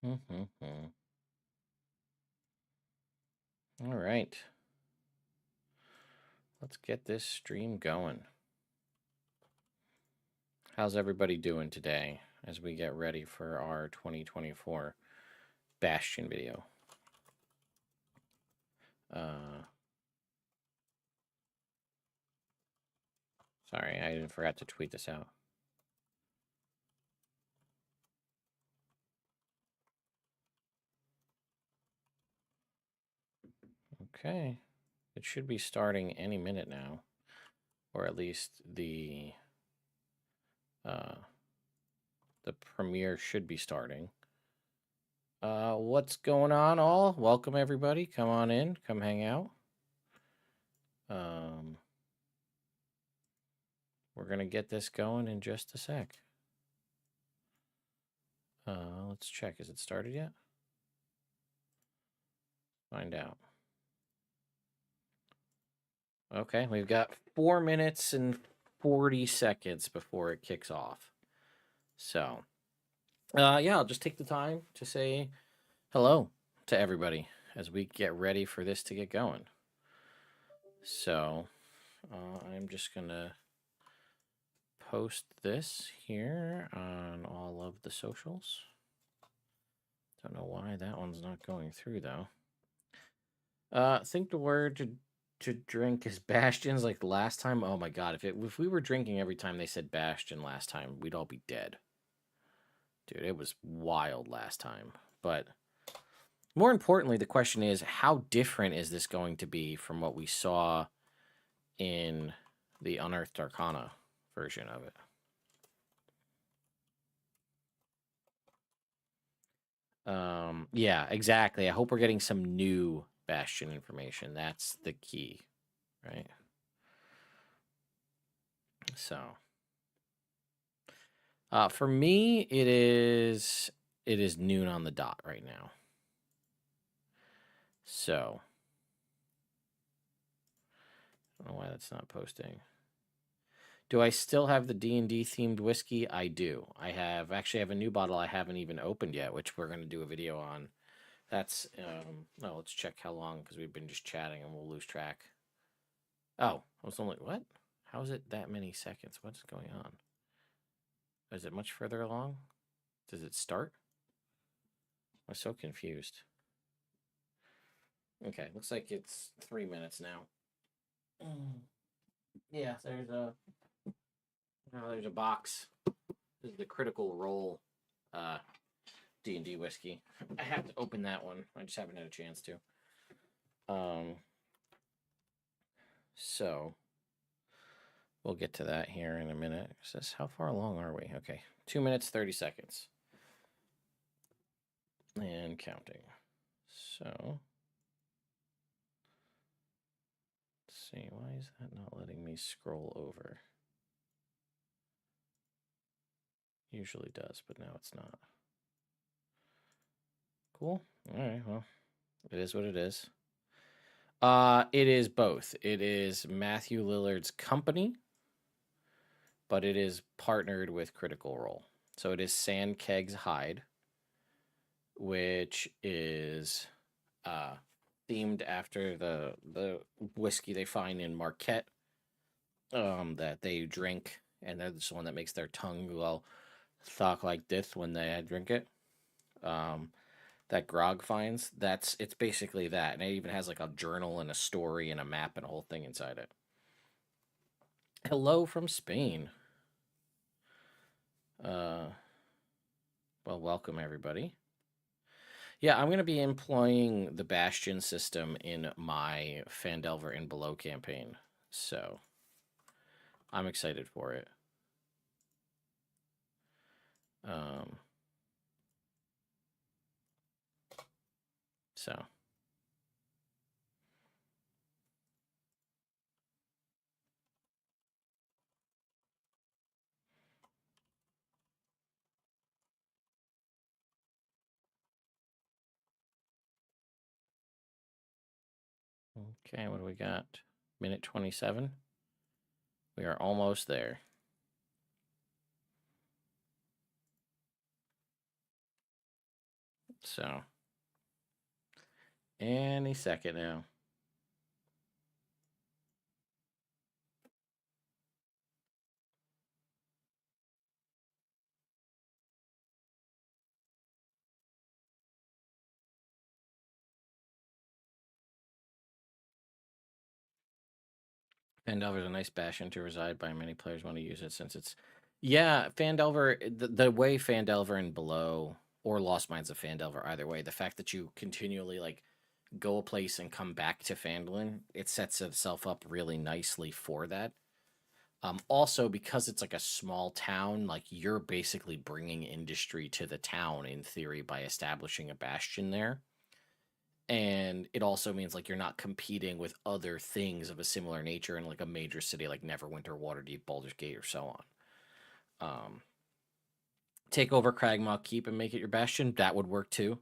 All right. Let's get this stream going. How's everybody doing today as we get ready for our 2024 Bastion video? Sorry, I forgot to tweet this out. Okay. It should be starting any minute now, or at least the premiere should be starting. What's going on, all? Welcome, everybody. Come on in. Come hang out. We're going to get this going in just a sec. Let's check. Is it started yet? Find out. Okay, we've got 4 minutes and 40 seconds before it kicks off. So, yeah, I'll just take the time to say hello to everybody as we get ready for this to get going. So, I'm just going to post this here on all of the socials. Don't know why that one's not going through, though. I think the word to drink is Bastions like last time. Oh my god, if we were drinking every time they said Bastion last time, we'd all be dead. Dude, it was wild last time. But more importantly, the question is, how different is this going to be from what we saw in the Unearthed Arcana version of it? Yeah, exactly. I hope we're getting some new Bastion information. That's the key, right? So, for me, it is noon on the dot right now. So, I don't know why that's not posting. Do I still have the D&D themed whiskey? I do. I actually have a new bottle I haven't even opened yet, which we're going to do a video on. That's, oh, let's check how long, because we've been just chatting and we'll lose track. Oh, I was only, what? How is it that many seconds? What's going on? Is it much further along? Does it start? I'm so confused. Okay, looks like it's 3 minutes now. Yeah, there's a box. This is the Critical Role D&D whiskey. I have to open that one. I just haven't had a chance to. So we'll get to that here in a minute. It says, how far along are we? Okay, 2 minutes, 30 seconds. And counting. So, let's see. Why is that not letting me scroll over? Usually does, but now it's not. Cool. All right, well, it is what it is. It is both. It is Matthew Lillard's company, but it is partnered with Critical Role. So it is Sandkegs Hyde, which is themed after the whiskey they find in Marquette that they drink, and that's the one that makes their tongue go talk like this when they drink it. That Grog finds, it's basically that, and it even has like a journal and a story and a map and a whole thing inside it. Hello from Spain. Well, welcome everybody. Yeah, I'm going to be employing the Bastion system in my Phandelver and Below campaign, so I'm excited for it. So. Okay, what do we got? Minute 27. We are almost there. So, any second now. Phandelver is a nice bastion to reside by. Many players want to use it since it's... Yeah, Phandelver, the way Phandelver and Below, or Lost Mines of Phandelver, either way, the fact that you continually, like, go a place and come back to Phandalin, it sets itself up really nicely for that. Also, because it's like a small town, like, you're basically bringing industry to the town, in theory, by establishing a bastion there. And it also means, like, you're not competing with other things of a similar nature in, like, a major city like Neverwinter, Waterdeep, Baldur's Gate, or so on. Take over Cragmaw Keep and make it your bastion. That would work too.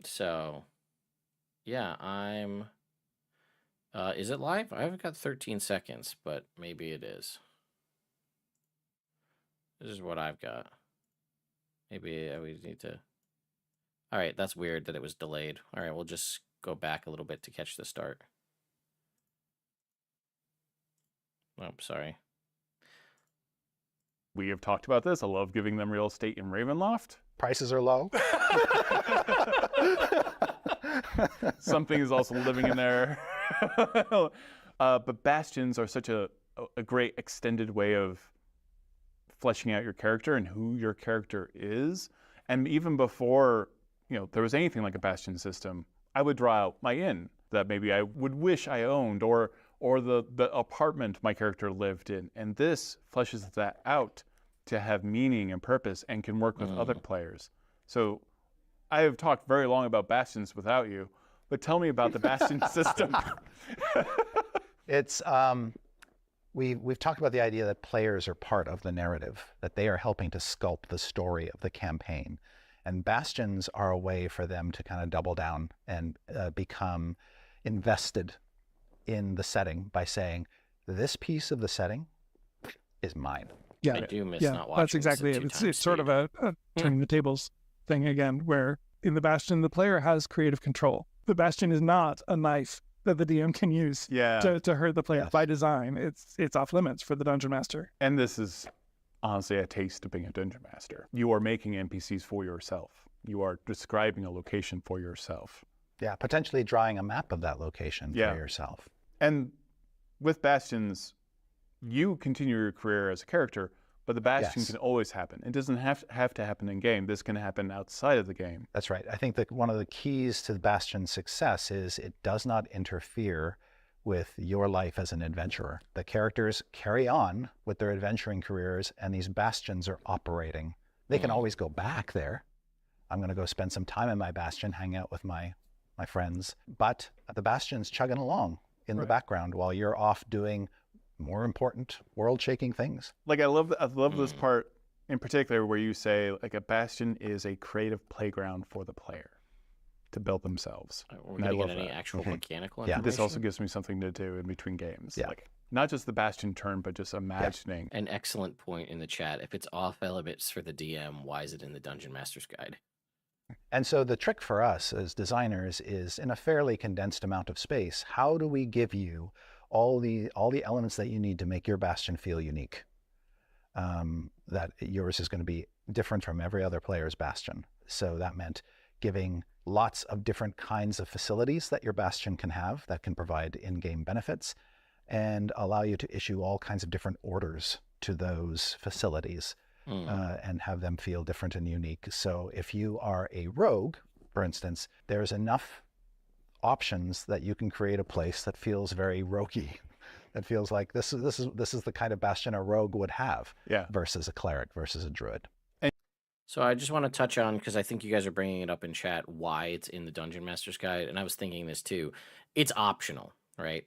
So, yeah, I'm... is it live? I haven't got 13 seconds, but maybe it is. This is what I've got. Maybe we need to... All right, that's weird that it was delayed. All right, we'll just go back a little bit to catch the start. Oh, sorry. We have talked about this. I love giving them real estate in Ravenloft. Prices are low. Something is also living in there. But bastions are such a great extended way of fleshing out your character and who your character is. And even before, there was anything like a bastion system, I would draw out my inn that maybe I would wish I owned, or the apartment my character lived in. And this fleshes that out to have meaning and purpose and can work with other players. So I have talked very long about bastions without you, but tell me about the bastion system. It's we've talked about the idea that players are part of the narrative, that they are helping to sculpt the story of the campaign. And bastions are a way for them to kind of double down and become invested in the setting by saying, this piece of the setting is mine. Yeah, I do miss yeah, not watching. that's exactly it. It's sort of a turning the tables thing again, where in the Bastion, the player has creative control. The Bastion is not a knife that the DM can use to hurt the player. By design, it's off limits for the Dungeon Master. And this is honestly a taste of being a Dungeon Master. You are making NPCs for yourself. You are describing a location for yourself. Yeah, potentially drawing a map of that location for yourself. And with Bastions, you continue your career as a character, but the Bastion can always happen. It doesn't have to happen in game. This can happen outside of the game. That's right. I think that one of the keys to the Bastion's success is it does not interfere with your life as an adventurer. The characters carry on with their adventuring careers, and these Bastions are operating. They can always go back there. I'm going to go spend some time in my Bastion, hang out with my friends. But the Bastion's chugging along in the background while you're off doing more important world-shaking things. Like, I love this part in particular where you say, like, a Bastion is a creative playground for the player to build themselves. We're going to get any actual mechanical information? This also gives me something to do in between games. Like, not just the Bastion turn, but just imagining. An excellent point in the chat. If it's off elements for the DM, why is it in the Dungeon Master's Guide? And so the trick for us as designers is, in a fairly condensed amount of space, how do we give you all the elements that you need to make your Bastion feel unique? That yours is going to be different from every other player's Bastion. So that meant giving lots of different kinds of facilities that your Bastion can have that can provide in-game benefits and allow you to issue all kinds of different orders to those facilities. And have them feel different and unique. So if you are a rogue, for instance, there's enough options that you can create a place that feels very roguey, that feels like this is the kind of Bastion a rogue would have, versus a cleric, versus a druid. So I just want to touch on, because I think you guys are bringing it up in chat, why it's in the Dungeon Master's Guide, and I was thinking this too. It's optional, right?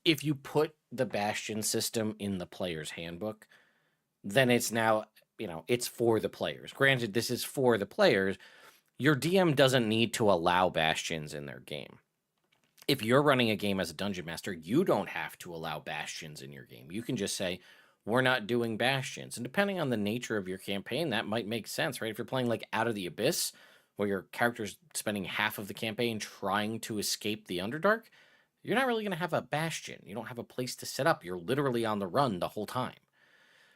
If you put the Bastion system in the player's handbook, then it's now, it's for the players. Granted, this is for the players. Your DM doesn't need to allow Bastions in their game. If you're running a game as a Dungeon Master, you don't have to allow Bastions in your game. You can just say, we're not doing Bastions. And depending on the nature of your campaign, that might make sense, right? If you're playing like Out of the Abyss, where your character's spending half of the campaign trying to escape the Underdark, you're not really going to have a Bastion. You don't have a place to set up. You're literally on the run the whole time.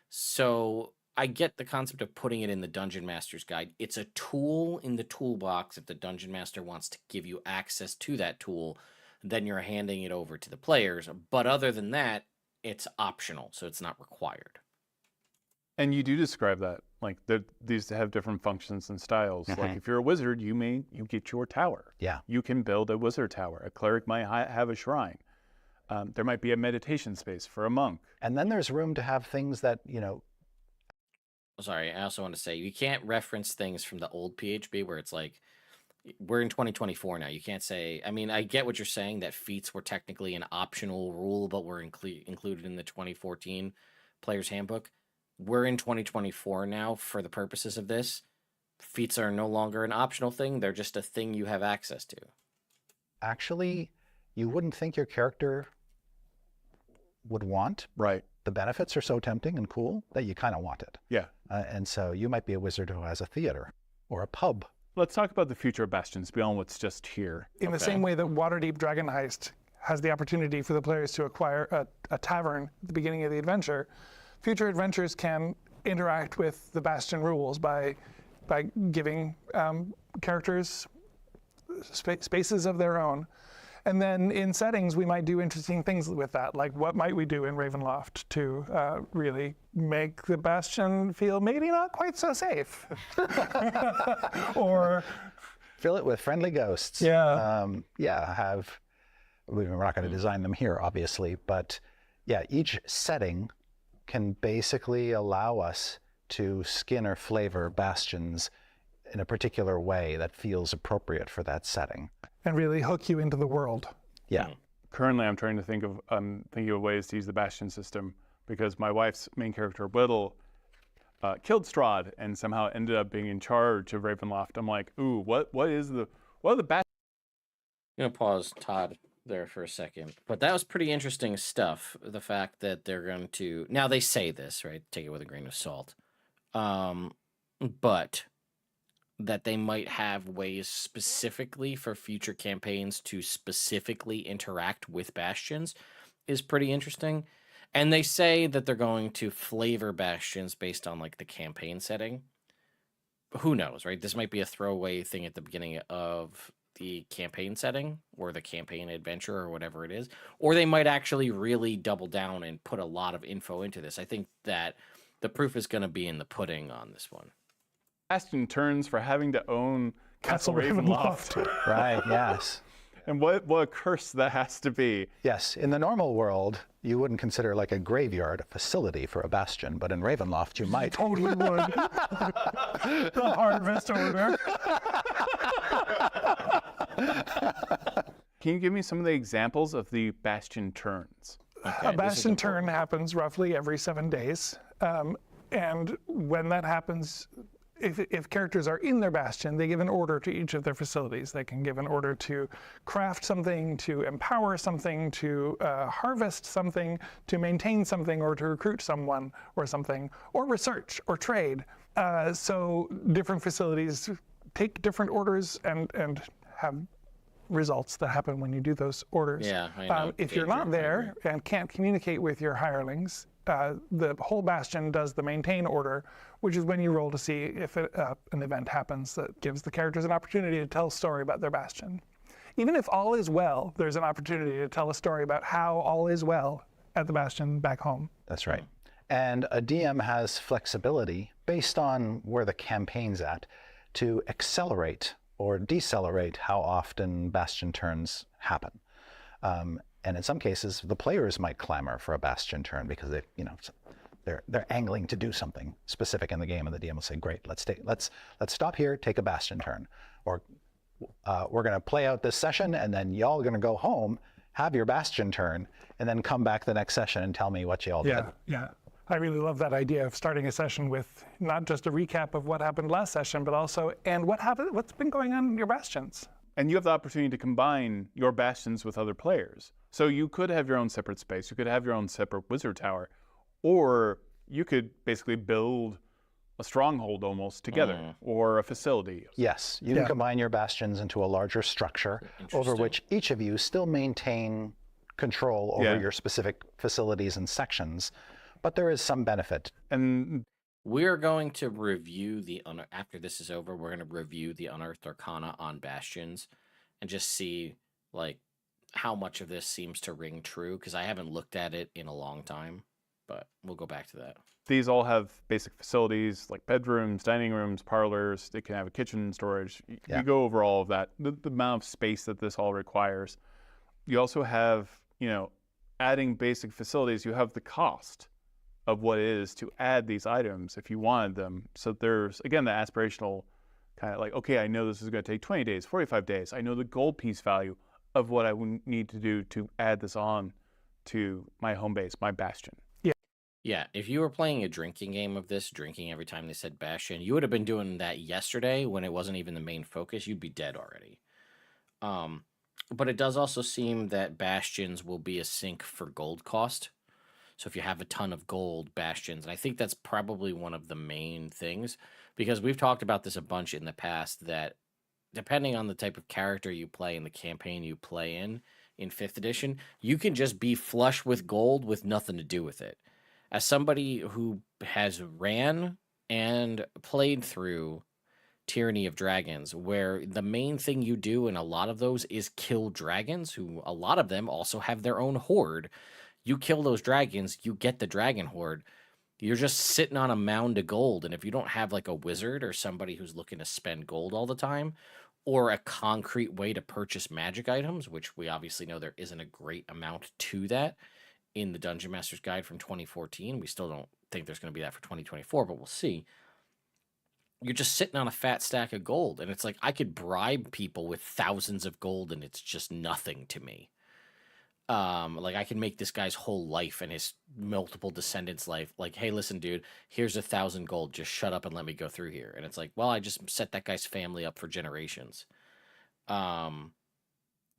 So I get the concept of putting it in the Dungeon Master's Guide. It's a tool in the toolbox. If the Dungeon Master wants to give you access to that tool, then you're handing it over to the players. But other than that, it's optional, so it's not required. And you do describe that, like these have different functions and styles. Like if you're a wizard, you get your tower. Yeah. You can build a wizard tower. A cleric might have a shrine. There might be a meditation space for a monk. And then there's room to have things that, Sorry, I also want to say, you can't reference things from the old PHB where it's like, we're in 2024 now. You can't say, I mean, I get what you're saying, that feats were technically an optional rule, but were included in the 2014 Player's Handbook. We're in 2024 now for the purposes of this. Feats are no longer an optional thing. They're just a thing you have access to. Actually, you wouldn't think your character would want. Right. The benefits are so tempting and cool that you kind of want it. Yeah. And so you might be a wizard who has a theater or a pub. Let's talk about the future of Bastions beyond what's just here. In the same way that Waterdeep Dragon Heist has the opportunity for the players to acquire a tavern at the beginning of the adventure, future adventures can interact with the Bastion rules by giving characters spaces of their own. And then in settings, we might do interesting things with that. Like what might we do in Ravenloft to really make the Bastion feel maybe not quite so safe? Or fill it with friendly ghosts. Yeah. We're not going to design them here, obviously, but yeah, each setting can basically allow us to skin or flavor Bastions in a particular way that feels appropriate for that setting. And really hook you into the world. Yeah. Currently, I'm trying to think of ways to use the Bastion system because my wife's main character, Whittle, killed Strahd and somehow ended up being in charge of Ravenloft. I'm like, ooh, what are the Bastions? I'm going to pause Todd there for a second. But that was pretty interesting stuff. The fact that they're going to... Now, they say this, right? Take it with a grain of salt. But that they might have ways specifically for future campaigns to specifically interact with Bastions is pretty interesting. And they say that they're going to flavor Bastions based on like the campaign setting. Who knows, right? This might be a throwaway thing at the beginning of the campaign setting or the campaign adventure or whatever it is. Or they might actually really double down and put a lot of info into this. I think that the proof is going to be in the pudding on this one. Bastion turns for having to own Castle Ravenloft. Right, yes. And what a curse that has to be. Yes, in the normal world, you wouldn't consider like a graveyard a facility for a Bastion, but in Ravenloft you might. Totally would. The Harvest Order. Can you give me some of the examples of the Bastion turns? Okay, a Bastion turn happens roughly every 7 days. And when that happens, if characters are in their Bastion, they give an order to each of their facilities. They can give an order to craft something, to empower something, to harvest something, to maintain something, or to recruit someone or something, or research or trade. So different facilities take different orders and have results that happen when you do those orders. Yeah, I know. If you're not there and can't communicate with your hirelings, the whole Bastion does the maintain order, which is when you roll to see if an event happens that gives the characters an opportunity to tell a story about their Bastion. Even if all is well, there's an opportunity to tell a story about how all is well at the Bastion back home. That's right. And a DM has flexibility based on where the campaign's at to accelerate or decelerate how often Bastion turns happen. And in some cases, the players might clamor for a Bastion turn because they're angling to do something specific in the game, and the DM will say, "Great, let's stop here, take a Bastion turn," or "We're going to play out this session, and then y'all are going to go home, have your Bastion turn, and then come back the next session and tell me what y'all did." Yeah. I really love that idea of starting a session with not just a recap of what happened last session, but also what's been going on in your Bastions. And you have the opportunity to combine your Bastions with other players. So you could have your own separate space. You could have your own separate wizard tower. or you could basically build a stronghold almost together, or a facility. Yes, you can combine your bastions into a larger structure over which each of you still maintain control over your specific facilities and sections, but there is some benefit. And we're going to review after this is over, we're going to review the Unearthed Arcana on Bastions and just see like how much of this seems to ring true, because I haven't looked at it in a long time, but we'll go back to that. these all have basic facilities like bedrooms, dining rooms, parlors. They can have a kitchen, storage. You go over all of that, the amount of space that this all requires. You also have, adding basic facilities, you have the cost of what it is to add these items if you wanted them. So there's, again, the aspirational kind of like, okay, I know this is going to take 20 days, 45 days. I know the gold piece value of what I would need to do to add this on to my home base, my Bastion. Yeah, if you were playing a drinking game of this, drinking every time they said Bastion, you would have been doing that yesterday when it wasn't even the main focus. You'd be dead already. But it does also seem that Bastions will be a sink for gold cost. So if you have a ton of gold Bastions, and I think that's probably one of the main things, because we've talked about this a bunch in the past, that depending on the type of character you play and the campaign you play in 5th edition, you can just be flush with gold with nothing to do with it. As somebody who has ran and played through Tyranny of Dragons, where the main thing you do in a lot of those is kill dragons, who a lot of them also have their own horde. You kill those dragons, you get the dragon horde. You're just sitting on a mound of gold, and if you don't have like a wizard or somebody who's looking to spend gold all the time, or a concrete way to purchase magic items, which we obviously know there isn't a great amount to that in the Dungeon Master's Guide from 2014. We still don't think there's going to be that for 2024, but we'll see. You're just sitting on a fat stack of gold, and it's like, I could bribe people with thousands of gold, and it's just nothing to me. Like, I can make this guy's whole life and his multiple descendants' life, like, hey, listen, dude, here's 1,000 gold, just shut up and let me go through here. And it's like, well, I just set that guy's family up for generations.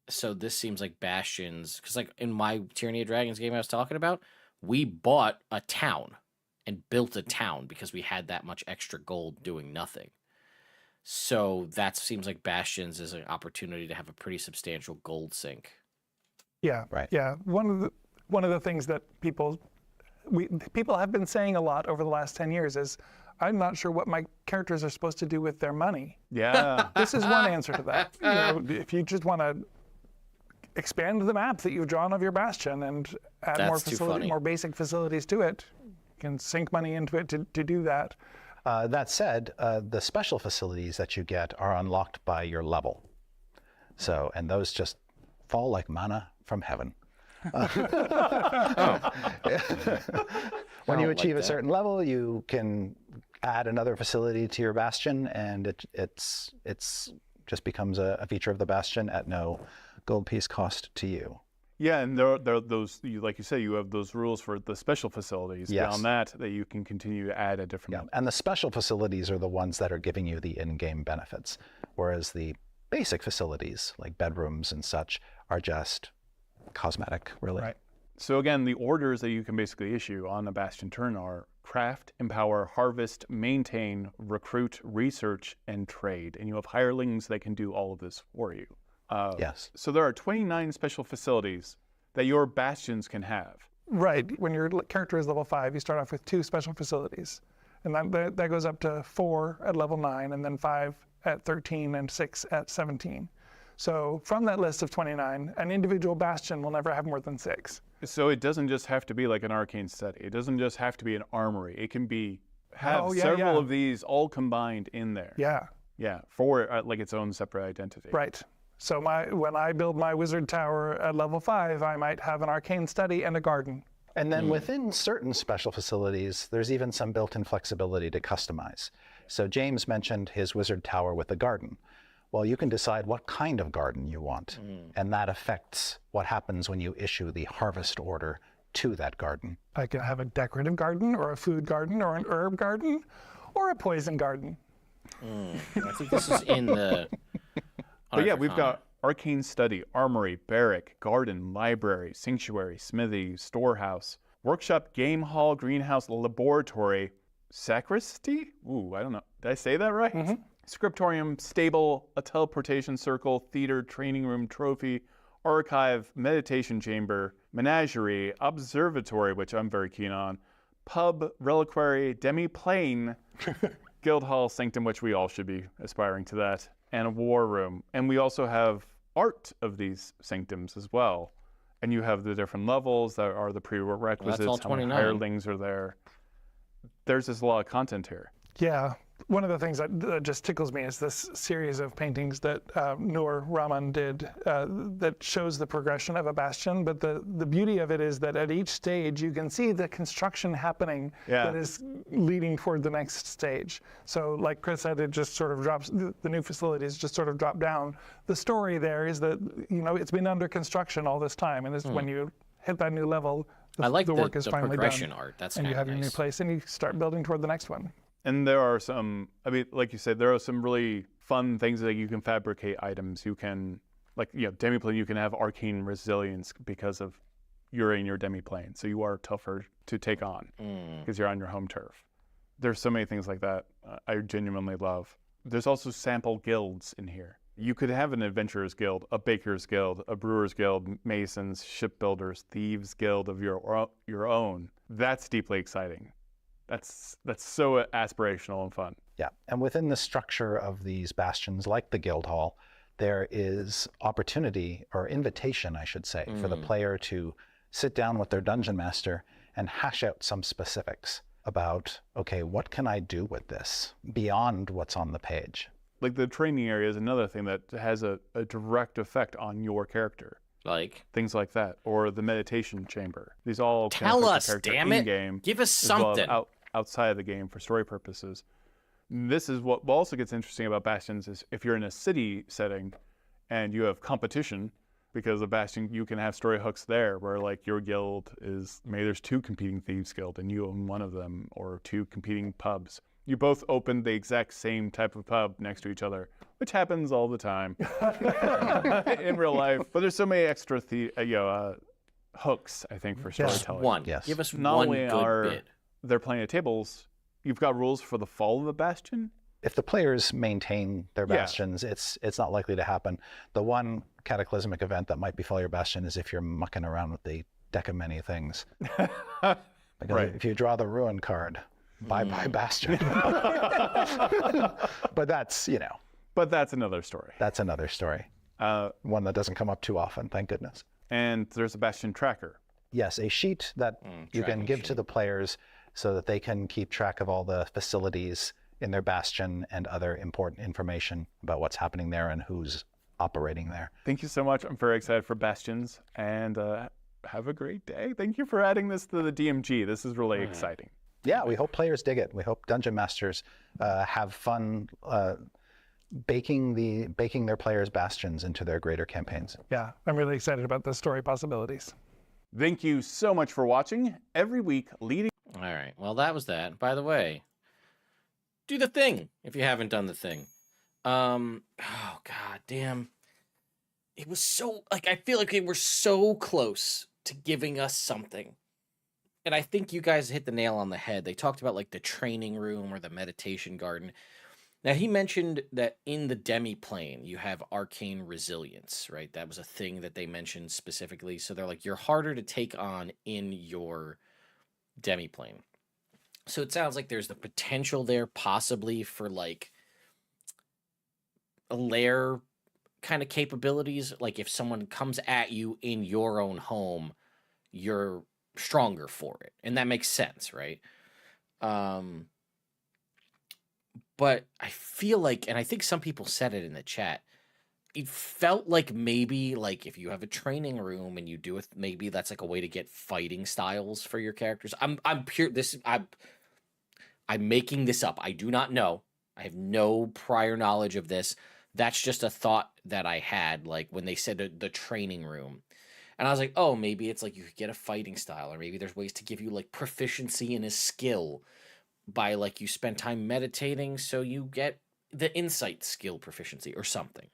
So this seems like Bastions, because like in my Tyranny of Dragons game I was talking about, we bought a town and built a town because we had that much extra gold doing nothing. So that seems like Bastions is an opportunity to have a pretty substantial gold sink. Yeah, right. Yeah, one of the things that people have been saying a lot over the last 10 years is, I'm not sure what my characters are supposed to do with their money. Yeah. This is one answer to that. If you just want to expand the map that you've drawn of your Bastion and add more basic facilities to it, you can sink money into it to do that. That said, the special facilities that you get are unlocked by your level. So, and those just fall like manna from heaven. When you achieve a certain level, you can add another facility to your Bastion, and it's just becomes a feature of the Bastion at no gold piece cost to you. Yeah, and there are those, like you say, you have those rules for the special facilities. Yes. Beyond that you can continue to add a different. And the special facilities are the ones that are giving you the in-game benefits, whereas the basic facilities, like bedrooms and such, are just cosmetic, really. Right. So again, the orders that you can basically issue on a Bastion turn are craft, empower, harvest, maintain, recruit, research, and trade. And you have hirelings that can do all of this for you. Yes. So there are 29 special facilities that your Bastions can have. Right. When your character is level 5, you start off with 2 special facilities. And that goes up to 4 at level 9, and then 5 at 13, and 6 at 17. So from that list of 29, an individual Bastion will never have more than 6. So it doesn't just have to be like an arcane study. It doesn't just have to be an armory. It can be several of these all combined in there. Yeah. Yeah, for like its own separate identity. Right. So when I build my wizard tower at level 5, I might have an arcane study and a garden. And then within certain special facilities, there's even some built-in flexibility to customize. So James mentioned his wizard tower with a garden. Well, you can decide what kind of garden you want, and that affects what happens when you issue the harvest order to that garden. I can have a decorative garden, or a food garden, or an herb garden, or a poison garden. I think this is in the... But yeah, we've got arcane study, armory, barrack, garden, library, sanctuary, smithy, storehouse, workshop, game hall, greenhouse, laboratory, sacristy? Ooh, I don't know. Did I say that right? Mm-hmm. Scriptorium, stable, a teleportation circle, theater, training room, trophy, archive, meditation chamber, menagerie, observatory, which I'm very keen on, pub, reliquary, demi-plane, guild hall, sanctum, which we all should be aspiring to that, and a war room. And we also have art of these sanctums as well. And you have the different levels that are the prerequisites, all how many 29. hirelings are there. There's just a lot of content here. Yeah. One of the things that just tickles me is this series of paintings that Noor Rahman did that shows the progression of a bastion. But the beauty of it is that at each stage you can see the construction happening that is leading toward the next stage. So like Chris said, it just sort of drops, the new facilities just sort of drop down. The story there is that, it's been under construction all this time. And it's when you hit that new level, I like the work is finally progression done. art. That's and you have nice. your new place and you start building toward the next one. And there are some, like you said, there are some really fun things that you can fabricate items. You can, demiplane, you can have arcane resilience because of you're in your demiplane. So you are tougher to take on because you're on your home turf. There's so many things like that I genuinely love. There's also sample guilds in here. You could have an adventurer's guild, a baker's guild, a brewer's guild, masons, shipbuilders, thieves guild of your own. That's deeply exciting. That's so aspirational and fun. Yeah, and within the structure of these bastions, like the guild hall, there is opportunity, or invitation, I should say, for the player to sit down with their dungeon master and hash out some specifics about, okay, what can I do with this beyond what's on the page? Like the training area is another thing that has a direct effect on your character. Like things like that, or the meditation chamber. These all tell us, damn it! In-game, Give us something outside of the game for story purposes. This is what also gets interesting about Bastions is if you're in a city setting and you have competition, because of Bastion you can have story hooks there where like your guild is, maybe there's 2 competing thieves guild and you own one of them, or 2 competing pubs. You both open the exact same type of pub next to each other, which happens all the time in real life. But there's so many extra hooks, I think, for storytelling. One. Yes. Give us Not one only good are bit. there plenty of tables, you've got rules for the fall of the Bastion. If the players maintain their bastions, it's not likely to happen. The one cataclysmic event that might befall your bastion is if you're mucking around with the deck of many things. Because if you draw the ruin card, bye-bye bastion. But that's, But that's another story. That's another story. One that doesn't come up too often, thank goodness. And there's a Bastion tracker. Yes, a sheet that you can give to the players so that they can keep track of all the facilities in their bastion and other important information about what's happening there and who's operating there. Thank you so much. I'm very excited for Bastions, and have a great day. Thank you for adding this to the DMG. This is really exciting. Yeah, we hope players dig it. We hope dungeon masters have fun baking their players' bastions into their greater campaigns. Yeah, I'm really excited about the story possibilities. Thank you so much for watching. Every week leading. All right. Well, that was that. By the way, do the thing if you haven't done the thing. Oh god damn. It was so I feel like they were so close to giving us something. And I think you guys hit the nail on the head. They talked about the training room or the meditation garden. Now he mentioned that in the demi-plane you have arcane resilience, right? That was a thing that they mentioned specifically. So they're you're harder to take on in your demi-plane. So it sounds like there's the potential there possibly for a lair kind of capabilities. Like if someone comes at you in your own home, you're stronger for it. And that makes sense, right? But I feel and I think some people said it in the chat, it felt like maybe if you have a training room and you do it, maybe that's a way to get fighting styles for your characters. I'm making this up. I do not know. I have no prior knowledge of this. That's just a thought that I had when they said the training room. And I was oh, maybe it's you could get a fighting style, or maybe there's ways to give you proficiency in a skill by you spend time meditating, so you get the insight skill proficiency or something.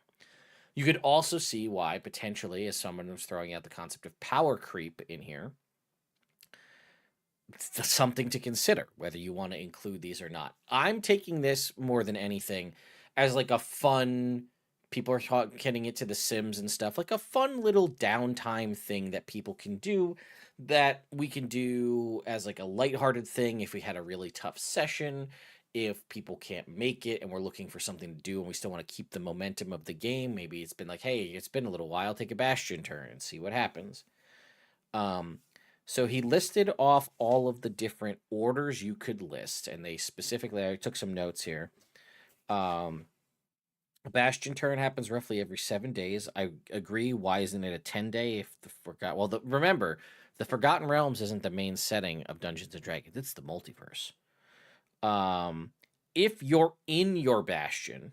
You could also see why potentially, as someone was throwing out the concept of power creep in here, something to consider, whether you want to include these or not. I'm taking this more than anything as like a fun, people are getting it to The Sims and stuff, like a fun little downtime thing that people can do, that we can do as like a lighthearted thing if we had a really tough session, if people can't make it and we're looking for something to do and we still want to keep the momentum of the game. Maybe it's been like, hey, it's been a little while, take a Bastion turn and see what happens. So he listed off all of the different orders you could list, and they specifically, I took some notes here. A Bastion turn happens roughly every 7 days. I agree. Why isn't it a 10-day if remember, the Forgotten Realms isn't the main setting of Dungeons and Dragons. It's the multiverse. If you're in your Bastion,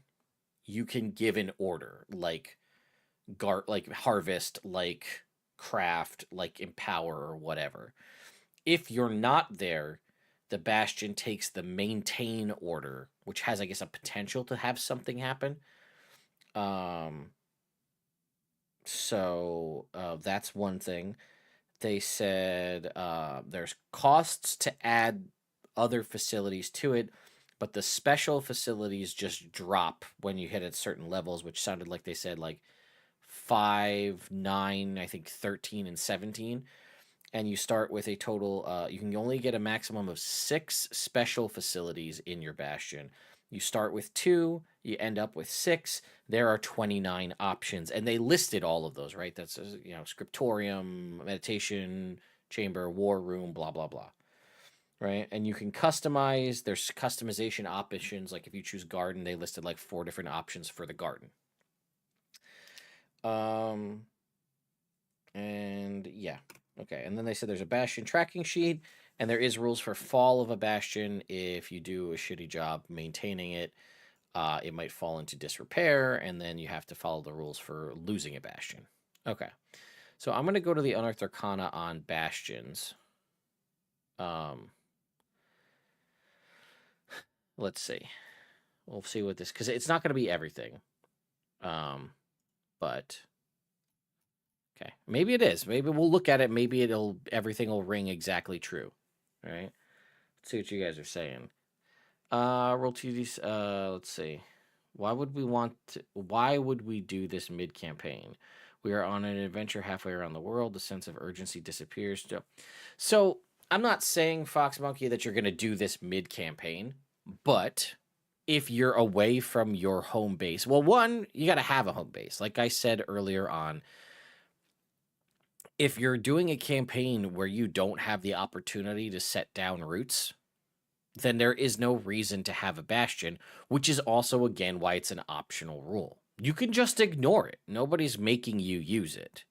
you can give an order like harvest, like craft, like empower, or whatever. If you're not there, the Bastion takes the maintain order, which has, I guess, a potential to have something happen. So that's one thing. They said there's costs to add other facilities to it, but the special facilities just drop when you hit at certain levels, which sounded like they said like 5, 9, I think 13 and 17. And you start with a total, you can only get a maximum of 6 special facilities in your Bastion. You start with 2, you end up with 6. There are 29 options, and they listed all of those, right? That's, scriptorium, meditation, chamber, war room, blah, blah, blah. Right? And you can customize, there's customization options. Like if you choose garden, they listed like 4 different options for the garden. And yeah. Okay, and then they said there's a Bastion tracking sheet, and there is rules for fall of a Bastion. If you do a shitty job maintaining it, it might fall into disrepair, and then you have to follow the rules for losing a Bastion. Okay, so I'm going to go to the Unearthed Arcana on Bastions. Let's see. We'll see what this, because it's not going to be everything. But... okay, maybe it is. Maybe we'll look at it. Maybe everything will ring exactly true. All right. Let's see what you guys are saying. Roll 2d. Let's see. Why would we do this mid-campaign? We are on an adventure halfway around the world. The sense of urgency disappears. So I'm not saying, Fox Monkey, that you're going to do this mid-campaign, but if you're away from your home base, well, one, you got to have a home base. Like I said earlier on, if you're doing a campaign where you don't have the opportunity to set down roots, then there is no reason to have a Bastion, which is also, again, why it's an optional rule. You can just ignore it. Nobody's making you use it.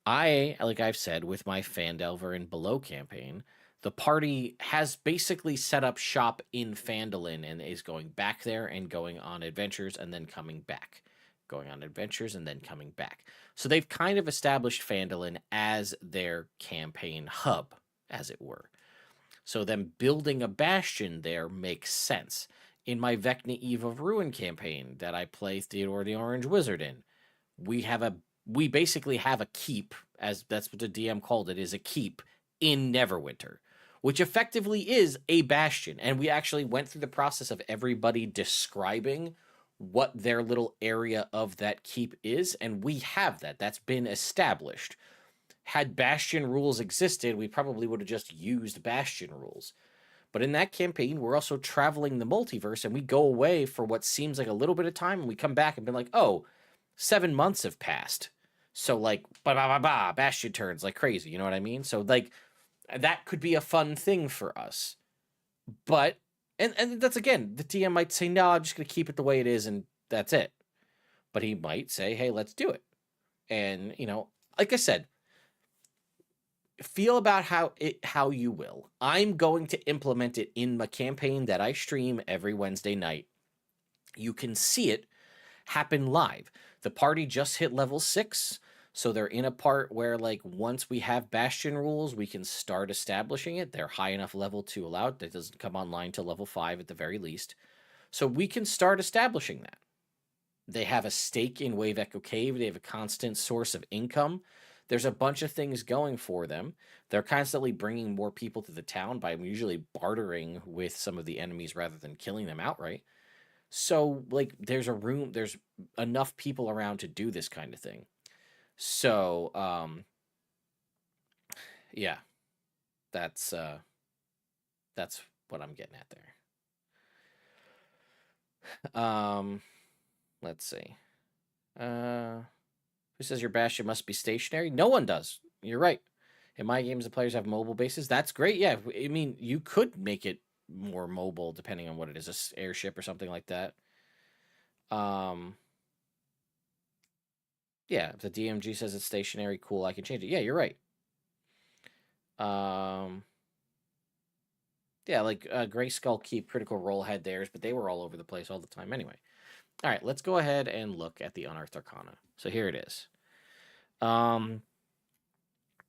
Like I've said, with my Phandelver and Below campaign, the party has basically set up shop in Phandalin and is going back there and going on adventures and then coming back. Going on adventures and then coming back. So they've kind of established Phandalin as their campaign hub, as it were. So them building a Bastion there makes sense. In my Vecna Eve of Ruin campaign that I play Theodore the Orange Wizard in, we basically have a keep, as that's what the DM called it, is a keep in Neverwinter, which effectively is a Bastion. And we actually went through the process of everybody describing what their little area of that keep is, and we have that. That's been established. Had Bastion rules existed, we probably would have just used Bastion rules. But in that campaign, we're also traveling the multiverse, and we go away for what seems like a little bit of time, and we come back and be like, oh, 7 months have passed. So, like, Bastion turns like crazy, you know what I mean? So, like, that could be a fun thing for us. But And that's, again, the DM might say, no, I'm just going to keep it the way it is, and that's it. But he might say, hey, let's do it. And, like I said, feel about how you will. I'm going to implement it in my campaign that I stream every Wednesday night. You can see it happen live. The party just hit level 6. So they're in a part where, like, once we have Bastion rules, we can start establishing it. They're high enough level to allow it. That doesn't come online till level 5 at the very least. So we can start establishing that. They have a stake in Wave Echo Cave. They have a constant source of income. There's a bunch of things going for them. They're constantly bringing more people to the town by usually bartering with some of the enemies rather than killing them outright. So, like, there's enough people around to do this kind of thing. So, yeah, that's what I'm getting at there. Let's see. Who says your Bastion must be stationary? No one does. You're right. In my games, the players have mobile bases. That's great. Yeah, I mean, you could make it more mobile depending on what it is, an airship or something like that. Yeah, if the DMG says it's stationary, cool, I can change it. Yeah, you're right. Yeah, like Gray Skull Keep, Critical Role had theirs, but they were all over the place all the time anyway. All right, let's go ahead and look at the Unearthed Arcana. So here it is.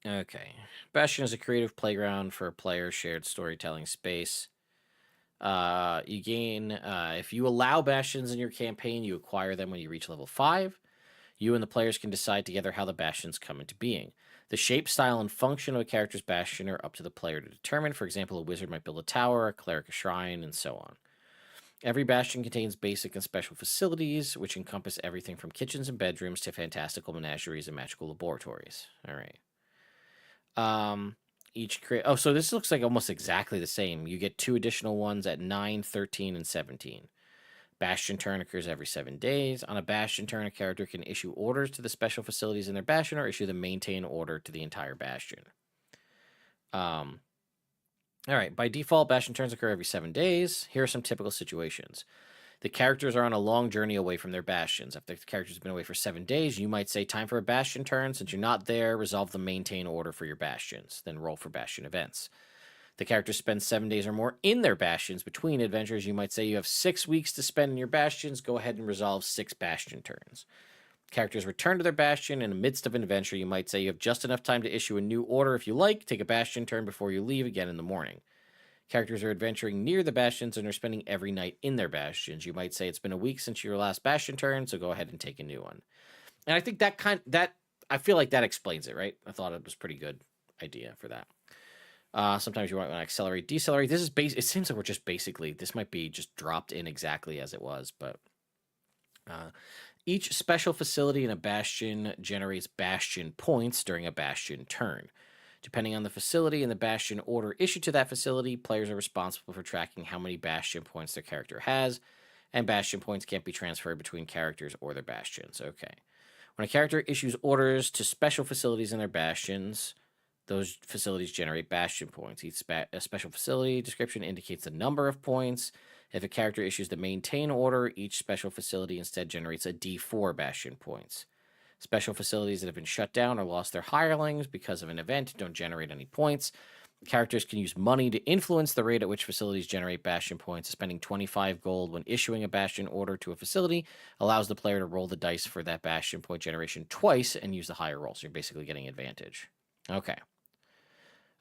Okay. Bastion is a creative playground for a player's shared storytelling space. You gain, if you allow Bastions in your campaign, you acquire them when you reach level 5. You and the players can decide together how the Bastions come into being. The shape, style, and function of a character's Bastion are up to the player to determine. For example, a wizard might build a tower, a cleric a shrine, and so on. Every Bastion contains basic and special facilities, which encompass everything from kitchens and bedrooms to fantastical menageries and magical laboratories. All right. So this looks like almost exactly the same. You get 2 additional ones at 9, 13, and 17. Bastion turn occurs every 7 days. On a Bastion turn, a character can issue orders to the special facilities in their Bastion or issue the maintain order to the entire Bastion. All right, by default, Bastion turns occur every 7 days. Here are some typical situations. The characters are on a long journey away from their Bastions. If the character's been away for 7 days, you might say, time for a Bastion turn. Since you're not there, resolve the maintain order for your Bastions. Then roll for Bastion events. The character spends 7 days or more in their Bastions between adventures. You might say you have 6 weeks to spend in your Bastions. Go ahead and resolve 6 Bastion turns. Characters return to their Bastion in the midst of an adventure. You might say you have just enough time to issue a new order if you like. Take a Bastion turn before you leave again in the morning. Characters are adventuring near the Bastions and are spending every night in their Bastions. You might say it's been a week since your last Bastion turn, so go ahead and take a new one. And I think I feel like that explains it, right? I thought it was a pretty good idea for that. Sometimes you want to accelerate, decelerate. This is it seems like we're just basically, this might be just dropped in exactly as it was, but each special facility in a Bastion generates Bastion points during a Bastion turn. Depending on the facility and the Bastion order issued to that facility, players are responsible for tracking how many Bastion points their character has, and Bastion points can't be transferred between characters or their Bastions. Okay. When a character issues orders to special facilities in their Bastions, those facilities generate Bastion points. Each special facility description indicates the number of points. If a character issues the maintain order, each special facility instead generates a D4 Bastion points. Special facilities that have been shut down or lost their hirelings because of an event don't generate any points. Characters can use money to influence the rate at which facilities generate Bastion points. Spending 25 gold when issuing a Bastion order to a facility allows the player to roll the dice for that Bastion point generation twice and use the higher roll. So you're basically getting advantage. Okay.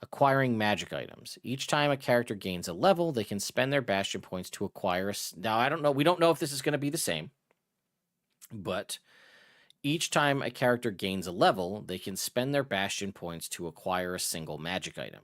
Acquiring magic items. Each time a character gains a level, they can spend their Bastion points to acquire Now, I don't know. We don't know if this is going to be the same, but each time a character gains a level, they can spend their Bastion points to acquire a single magic item.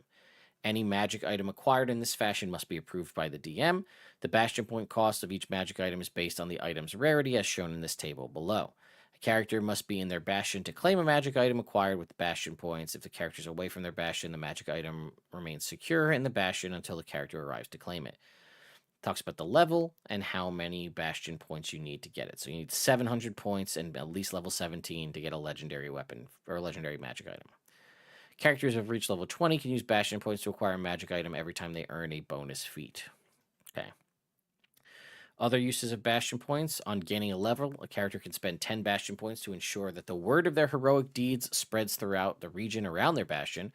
Any magic item acquired in this fashion must be approved by the DM. The Bastion point cost of each magic item is based on the item's rarity, as shown in this table below. A character must be in their Bastion to claim a magic item acquired with the Bastion points. If the character is away from their Bastion, the magic item remains secure in the Bastion until the character arrives to claim it. Talks about the level and how many Bastion points you need to get it. So you need 700 points and at least level 17 to get a legendary weapon or a legendary magic item. Characters who have reached level 20 can use Bastion points to acquire a magic item every time they earn a bonus feat. Okay. Other uses of Bastion points. On gaining a level, a character can spend 10 Bastion points to ensure that the word of their heroic deeds spreads throughout the region around their Bastion.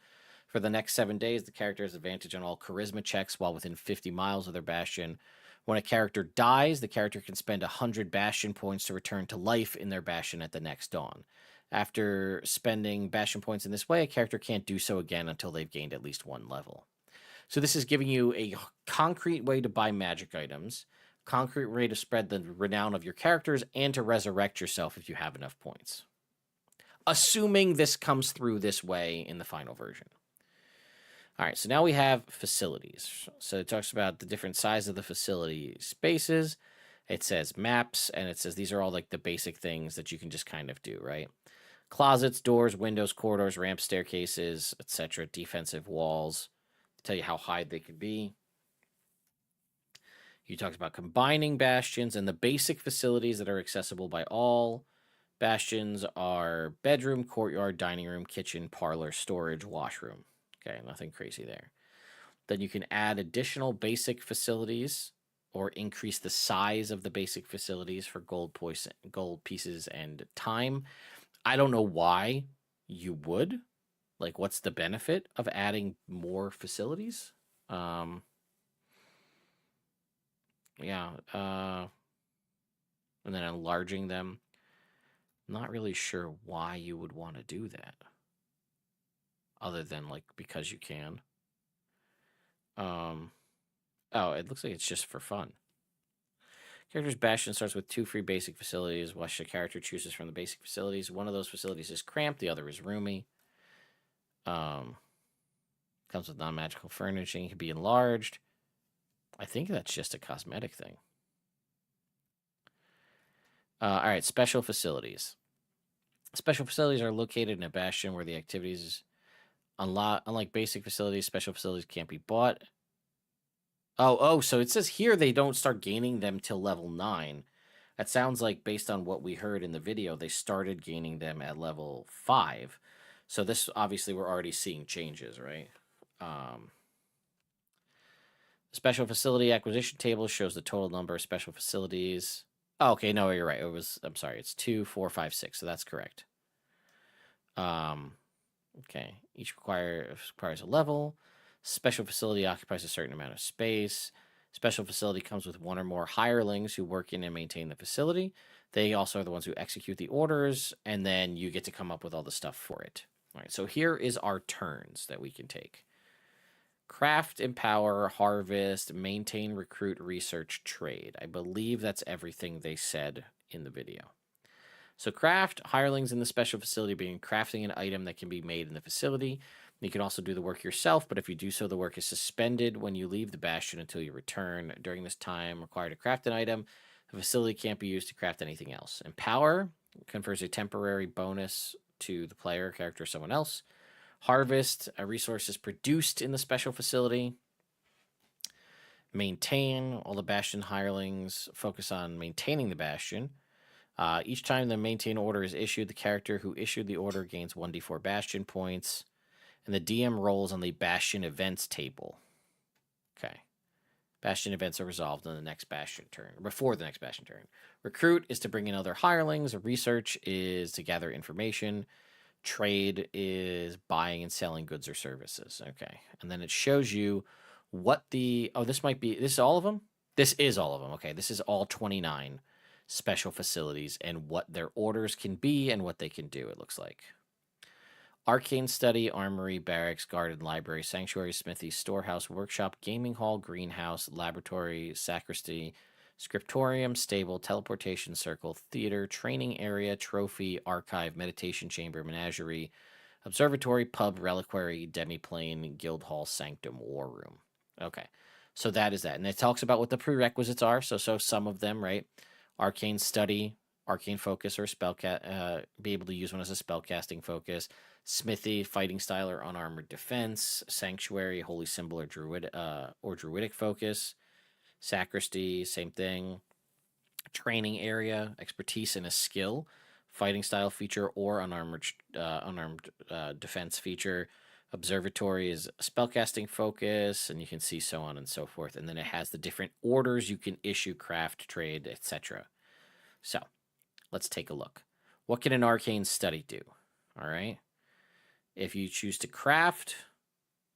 For the next 7 days, the character has advantage on all charisma checks while within 50 miles of their Bastion. When a character dies, the character can spend 100 Bastion points to return to life in their Bastion at the next dawn. After spending Bastion points in this way, a character can't do so again until they've gained at least 1 level. So this is giving you a concrete way to buy magic items, concrete way to spread the renown of your characters, and to resurrect yourself if you have enough points. assuming this comes through this way in the final version. All right, so now we have facilities. So it talks about the different size of the facility spaces. It says maps, and it says these are all like the basic things that you can just kind of do, right? Closets, doors, windows, corridors, ramps, staircases, etc. Defensive walls. Tell you how high they could be. You talked about combining bastions, and the basic facilities that are accessible by all bastions are bedroom, courtyard, dining room, kitchen, parlor, storage, washroom. Okay, nothing crazy there. Then you can add additional basic facilities or increase the size of the basic facilities for gold pieces and time. I don't know why you would. Like, what's the benefit of adding more facilities? Yeah. And then enlarging them. Not really sure why you would want to do that. Other than, like, because you can. Oh, it looks like it's just for fun. Character's Bastion starts with 2 free basic facilities, which the character chooses from the basic facilities. One of those facilities is cramped, the other is roomy. Comes with non-magical furnishing, can be enlarged. I think that's just a cosmetic thing. All right, special facilities. Special facilities are located in a bastion where the activities, unlike basic facilities, special facilities can't be bought. Oh, so it says here they don't start gaining them till level 9. That sounds like, based on what we heard in the video, they started gaining them at level 5. So this, obviously, we're already seeing changes, right? Special facility acquisition table shows the total number of special facilities. Oh, okay, no, you're right. I'm sorry, it's 2, 4, 5, 6, so that's correct. Okay, each requires a level. Special facility occupies a certain amount of space. Special facility comes with 1 or more hirelings who work in and maintain the facility. They also are the ones who execute the orders, and then you get to come up with all the stuff for it. All right, so here is our turns that we can take. Craft, empower, harvest, maintain, recruit, research, trade. I believe that's everything they said in the video. So craft, hirelings in the special facility being crafting an item that can be made in the facility. You can also do the work yourself, but if you do so, the work is suspended when you leave the bastion until you return. During this time required to craft an item, the facility can't be used to craft anything else. Empower confers a temporary bonus to the player, character, or someone else. Harvest, a resource is produced in the special facility. Maintain, all the bastion hirelings focus on maintaining the bastion. Each time the maintain order is issued, the character who issued the order gains 1d4 bastion points. And the DM rolls on the Bastion events table. Okay. Bastion events are resolved on the next Bastion turn, or before the next Bastion turn. Recruit is to bring in other hirelings. Research is to gather information. Trade is buying and selling goods or services. Okay. And then it shows you what the... Oh, this is all of them? This is all of them. Okay. This is all 29 special facilities and what their orders can be and what they can do, it looks like. Arcane study, armory, barracks, garden, library, sanctuary, smithy, storehouse, workshop, gaming hall, greenhouse, laboratory, sacristy, scriptorium, stable, teleportation circle, theater, training area, trophy, archive, meditation chamber, menagerie, observatory, pub, reliquary, demiplane, guild hall, sanctum, war room. Okay, so that is that. And it talks about what the prerequisites are. So some of them, right? Arcane study, arcane focus, or be able to use one as a spellcasting focus. Smithy, fighting style or unarmored defense. Sanctuary, holy symbol or druidic focus. Sacristy, same thing. Training area, expertise in a skill, fighting style feature or unarmed defense feature. Observatory is spellcasting focus, and you can see so on and so forth. And then it has the different orders you can issue, craft, trade, etc. So let's take a look. What can an arcane study do? All right. If you choose to craft,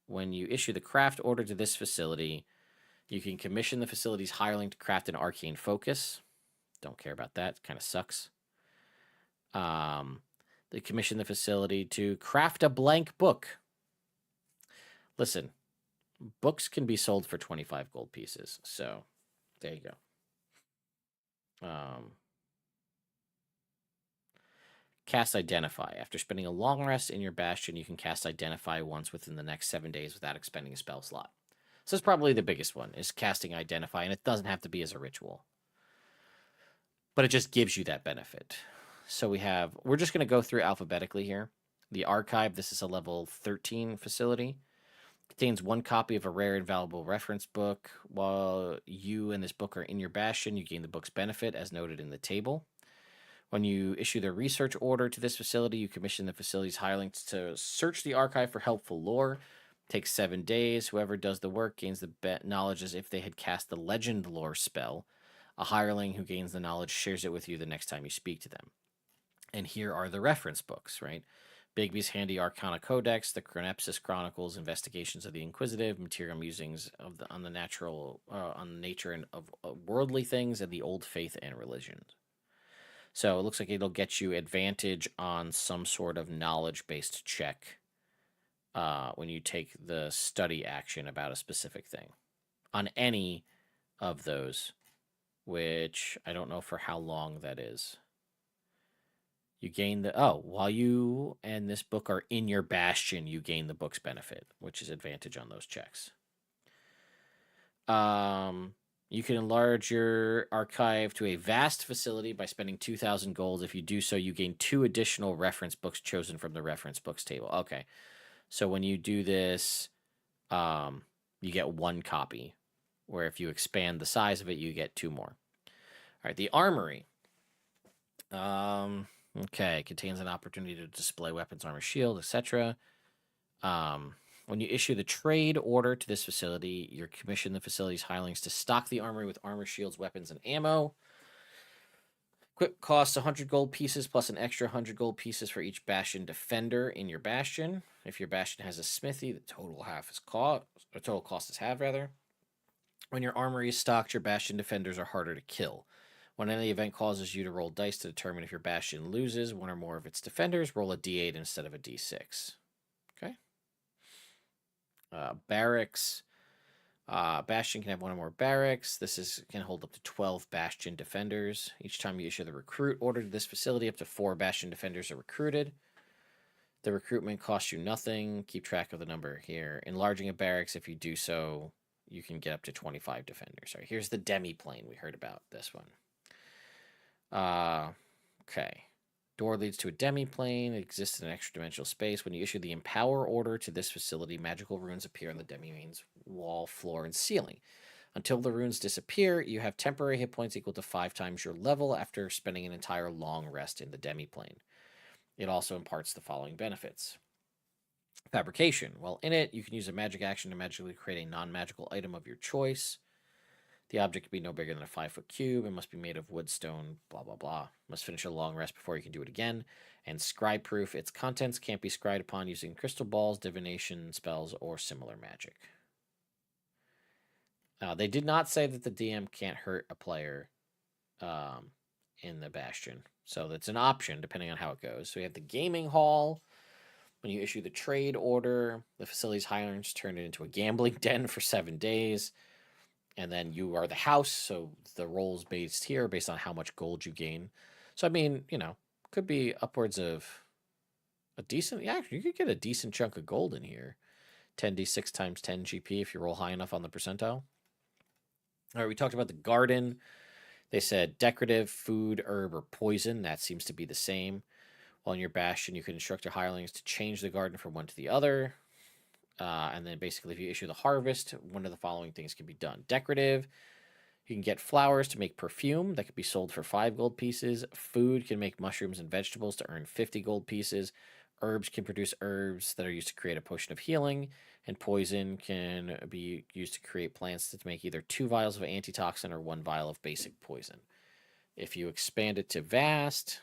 when you issue the craft order to this facility, you can commission the facility's hireling to craft an arcane focus. Don't care about that. It kind of sucks. They commission the facility to craft a blank book. Listen, books can be sold for 25 gold pieces. So there you go. Cast Identify. After spending a long rest in your Bastion, you can cast Identify once within the next 7 days without expending a spell slot. So it's probably the biggest one, is casting Identify, and it doesn't have to be as a ritual. But it just gives you that benefit. So we're just going to go through alphabetically here. The Archive, this is a level 13 facility. Contains 1 copy of a rare and valuable reference book. While you and this book are in your Bastion, you gain the book's benefit, as noted in the table. When you issue the research order to this facility, you commission the facility's hirelings to search the archive for helpful lore. It takes 7 days. Whoever does the work gains the knowledge as if they had cast the legend lore spell. A hireling who gains the knowledge shares it with you the next time you speak to them. And here are the reference books, right? Bigby's Handy Arcana Codex, the Chronepsis Chronicles, Investigations of the Inquisitive, Material Musings on the nature and of worldly things, and the Old Faith and Religions. So it looks like it'll get you advantage on some sort of knowledge-based check when you take the study action about a specific thing. On any of those, which I don't know for how long that is. You gain while you and this book are in your Bastion, you gain the book's benefit, which is advantage on those checks. You can enlarge your archive to a vast facility by spending 2,000 gold. If you do so, you gain 2 additional reference books chosen from the reference books table. Okay. So when you do this, you get 1 copy, where if you expand the size of it, you get 2 more. All right, the Armory. Okay, contains an opportunity to display weapons, armor, shield, etc. When you issue the trade order to this facility, you commission the facility's hirelings to stock the armory with armor, shields, weapons, and ammo. Equip costs 100 gold pieces plus an extra 100 gold pieces for each Bastion defender in your Bastion. If your Bastion has a smithy, the total cost is half, rather. When your armory is stocked, your Bastion defenders are harder to kill. When any event causes you to roll dice to determine if your Bastion loses 1 or more of its defenders, roll a d8 instead of a d6. Okay. Barracks. Bastion can have 1 or more barracks. Can hold up to 12 Bastion defenders. Each time you issue the recruit order to this facility, up to 4 Bastion defenders are recruited. The recruitment costs you nothing. Keep track of the number here. Enlarging a barracks, if you do so, you can get up to 25 defenders. All right, here's the demi-plane. We heard about this one. Okay. Door leads to a demi-plane. It exists in an extra-dimensional space. When you issue the Empower order to this facility, magical runes appear on the demi-plane's wall, floor, and ceiling. Until the runes disappear, you have temporary hit points equal to 5 times your level after spending an entire long rest in the demi-plane. It also imparts the following benefits. Fabrication. While in it, you can use a magic action to magically create a non-magical item of your choice. The object can be no bigger than a 5-foot cube and must be made of wood, stone, blah, blah, blah. Must finish a long rest before you can do it again. And scry-proof. Its contents can't be scried upon using crystal balls, divination spells, or similar magic. They did not say that the DM can't hurt a player in the Bastion. So that's an option depending on how it goes. So we have the gaming hall. When you issue the trade order, the facility's hirelings turn it into a gambling den for 7 days. And then you are the house, so the roll's based here based on how much gold you gain. So, I mean, could be upwards of a decent... Yeah, you could get a decent chunk of gold in here. 10d6 times 10 GP if you roll high enough on the percentile. All right, we talked about the garden. They said decorative, food, herb, or poison. That seems to be the same. While in your Bastion, you can instruct your hirelings to change the garden from one to the other. And then basically if you issue the harvest, one of the following things can be done. Decorative, you can get flowers to make perfume that could be sold for 5 gold pieces. Food can make mushrooms and vegetables to earn 50 gold pieces. Herbs can produce herbs that are used to create a potion of healing. And poison can be used to create plants to make either 2 vials of antitoxin or 1 vial of basic poison. If you expand it to vast,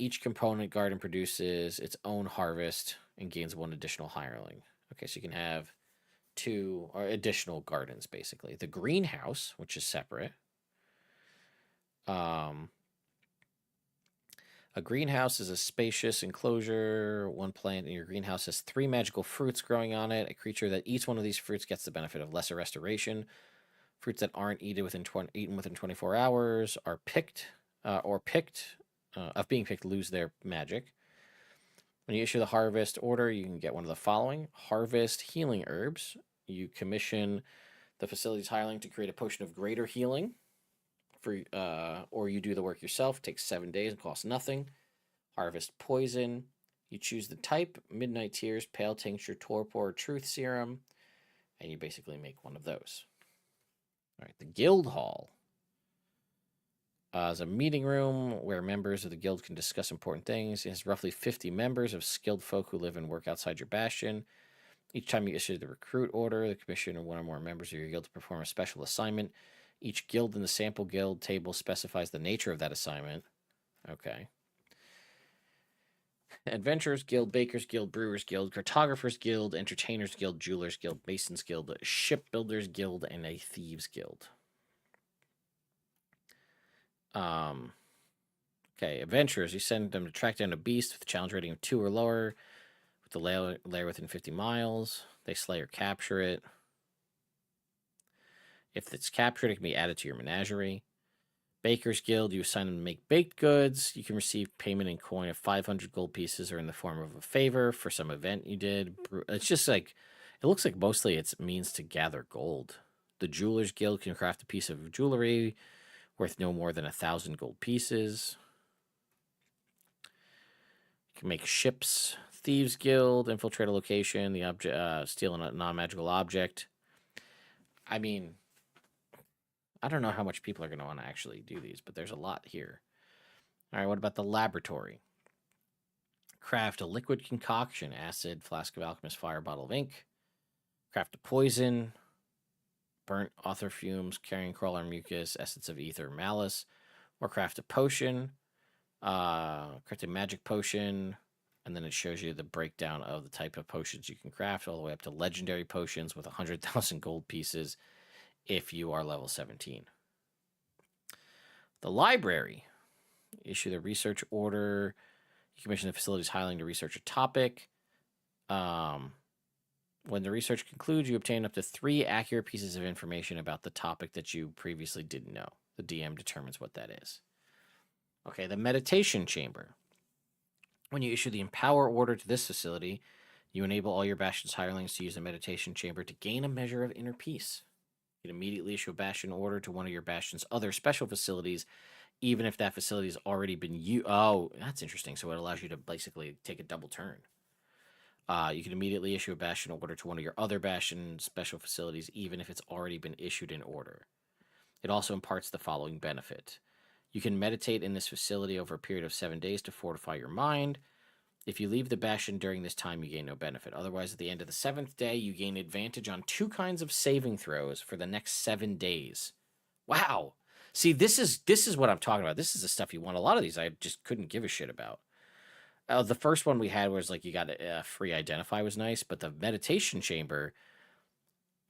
each component garden produces its own harvest and gains 1 additional hireling. Okay, so you can have 2 or additional gardens, basically. The greenhouse, which is separate. A greenhouse is a spacious enclosure. 1 plant in your greenhouse has 3 magical fruits growing on it. A creature that eats 1 of these fruits gets the benefit of lesser restoration. Fruits that aren't eaten within 24 hours are picked or picked of being picked lose their magic. When you issue the harvest order, you can get one of the following: harvest healing herbs. You commission the facility's hireling to create a potion of greater healing, or you do the work yourself. It takes 7 days and costs nothing. Harvest poison. You choose the type: midnight tears, pale tincture, torpor, truth serum, and you basically make one of those. All right, the guild hall is a meeting room where members of the guild can discuss important things. It has roughly 50 members of skilled folk who live and work outside your bastion. Each time you issue the recruit order, the commission or one or more members of your guild to perform a special assignment. Each guild in the sample guild table specifies the nature of that assignment. Okay. Adventurers Guild, Bakers Guild, Brewers Guild, Cartographers Guild, Entertainers Guild, Jewelers Guild, Masons Guild, Shipbuilders Guild, and a Thieves Guild. Okay, adventurers, you send them to track down a beast with a challenge rating of 2 or lower, with the lair within 50 miles. They slay or capture it. If it's captured, it can be added to your menagerie. Bakers Guild, you assign them to make baked goods. You can receive payment in coin of 500 gold pieces or in the form of a favor for some event you did. It's just like, it looks like mostly it means to gather gold. The Jewelers Guild can craft a piece of jewelry worth no more than 1,000 gold pieces. You can make ships. Thieves Guild, infiltrate a location, the object, steal a non-magical object. I mean, I don't know how much people are going to want to actually do these, but there's a lot here. All right, what about the laboratory? Craft a liquid concoction: acid, flask of alchemist, fire, bottle of ink. Craft a poison: burnt author fumes, carrion crawler mucus, essence of ether, malice. Or craft a potion. Craft a magic potion, and then it shows you the breakdown of the type of potions you can craft, all the way up to legendary potions with 100,000 gold pieces if you are level 17. The library. Issue the research order. You commission the facility's hireling to research a topic. When the research concludes, you obtain up to 3 accurate pieces of information about the topic that you previously didn't know. The DM determines what that is. Okay, the meditation chamber. When you issue the empower order to this facility, you enable all your Bastion's hirelings to use the meditation chamber to gain a measure of inner peace. You can immediately issue a Bastion order to one of your Bastion's other special facilities, even if that facility has already been used. Oh, that's interesting. So it allows you to basically take a double turn. You can immediately issue a Bastion order to one of your other Bastion special facilities, even if it's already been issued in order. It also imparts the following benefit. You can meditate in this facility over a period of 7 days to fortify your mind. If you leave the Bastion during this time, you gain no benefit. Otherwise, at the end of the 7th day, you gain advantage on 2 kinds of saving throws for the next 7 days. Wow. See, this is what I'm talking about. This is the stuff you want. A lot of these I just couldn't give a shit about. The first one we had was like you got a free identify was nice, but the meditation chamber,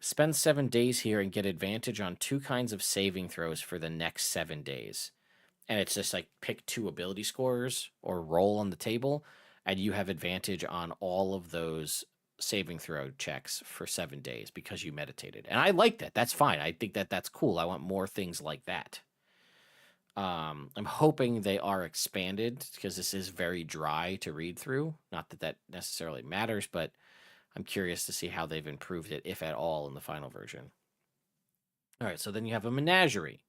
spend 7 days here and get advantage on 2 kinds of saving throws for the next 7 days. And it's just like pick 2 ability scores or roll on the table, and you have advantage on all of those saving throw checks for 7 days because you meditated. And I like that. That's fine. I think that's cool. I want more things like that. I'm hoping they are expanded because this is very dry to read through. Not that that necessarily matters, but I'm curious to see how they've improved it, if at all, in the final version. All right, so then you have a menagerie.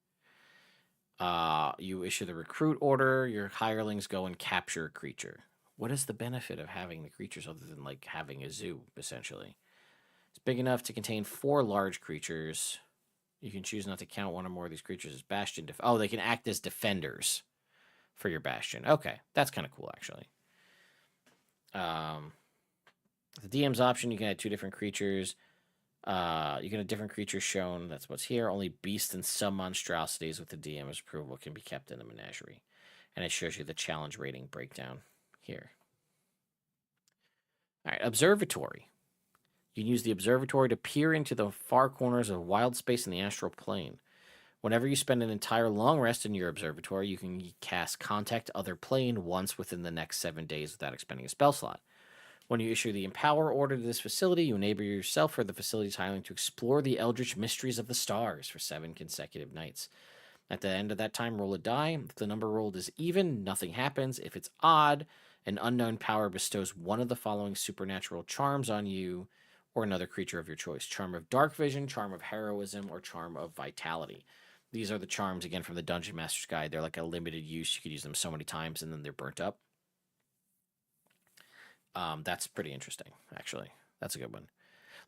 You issue the recruit order. Your hirelings go and capture a creature. What is the benefit of having the creatures other than like having a zoo, essentially? It's big enough to contain 4 large creatures. You can choose not to count one or more of these creatures as Bastion. They can act as defenders for your Bastion. Okay, that's kind of cool, actually. The DM's option, you can add 2 different creatures. You can have different creatures shown. That's what's here. Only beasts and some monstrosities with the DM's approval can be kept in the menagerie. And it shows you the challenge rating breakdown here. All right, observatory. You can use the observatory to peer into the far corners of wild space in the astral plane. Whenever you spend an entire long rest in your observatory, you can cast Contact Other Plane once within the next 7 days without expending a spell slot. When you issue the Empower order to this facility, you enable yourself or the facility's hireling to explore the eldritch mysteries of the stars for 7 consecutive nights. At the end of that time, roll a die. If the number rolled is even, nothing happens. If it's odd, an unknown power bestows one of the following supernatural charms on you or another creature of your choice. Charm of Dark Vision, Charm of Heroism, or Charm of Vitality. These are the charms, again, from the Dungeon Master's Guide. They're like a limited use. You could use them so many times, and then they're burnt up. That's pretty interesting, actually. That's a good one.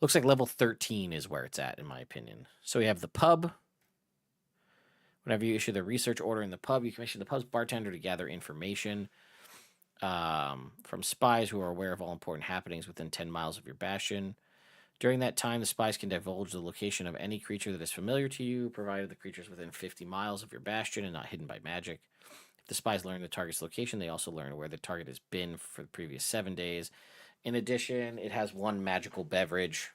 Looks like level 13 is where it's at, in my opinion. So we have the pub. Whenever you issue the research order in the pub, you commission the pub's bartender to gather information from spies who are aware of all important happenings within 10 miles of your bastion. During that time, the spies can divulge the location of any creature that is familiar to you, provided the creature is within 50 miles of your bastion and not hidden by magic. If the spies learn the target's location, they also learn where the target has been for the previous 7 days. In addition, it has one magical beverage.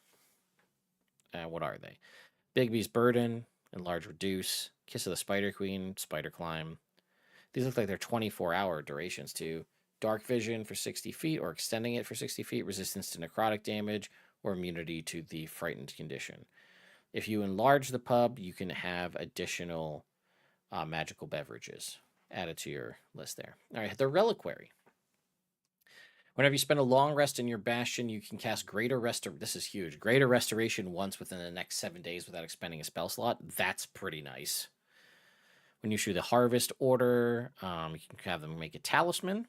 What are they? Bigby's Burden, Enlarge Reduce, Kiss of the Spider Queen, Spider Climb. These look like they're 24-hour durations too. Dark Vision for 60 feet or extending it for 60 feet, resistance to necrotic damage, or immunity to the frightened condition. If you enlarge the pub, you can have additional magical beverages added to your list there. All right, the Reliquary. Whenever you spend a long rest in your bastion, you can cast Greater Restoration. This is huge. Greater Restoration once within the next 7 days without expending a spell slot. That's pretty nice. When you issue the Harvest Order, you can have them make a Talisman.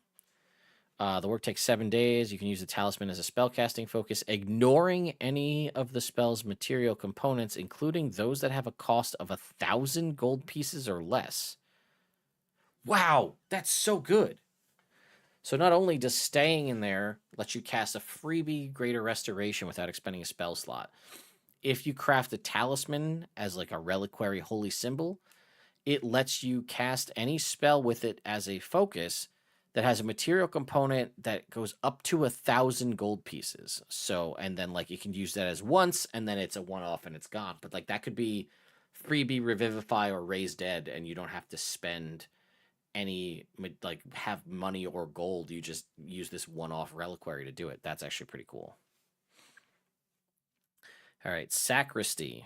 The work takes 7 days. You can use the Talisman as a spellcasting focus, ignoring any of the spell's material components, including those that have a cost of 1,000 gold pieces or less. Wow, that's so good. So not only does staying in there let you cast a freebie Greater Restoration without expending a spell slot, if you craft a Talisman as like a reliquary holy symbol, it lets you cast any spell with it as a focus that has a material component that goes up to 1,000 gold pieces. So, and then like you can use that as once, and then it's a one-off and it's gone. But like that could be freebie Revivify or Raise Dead, and you don't have to spend any, like, have money or gold. You just use this one-off reliquary to do it. That's actually pretty cool. All right, Sacristy.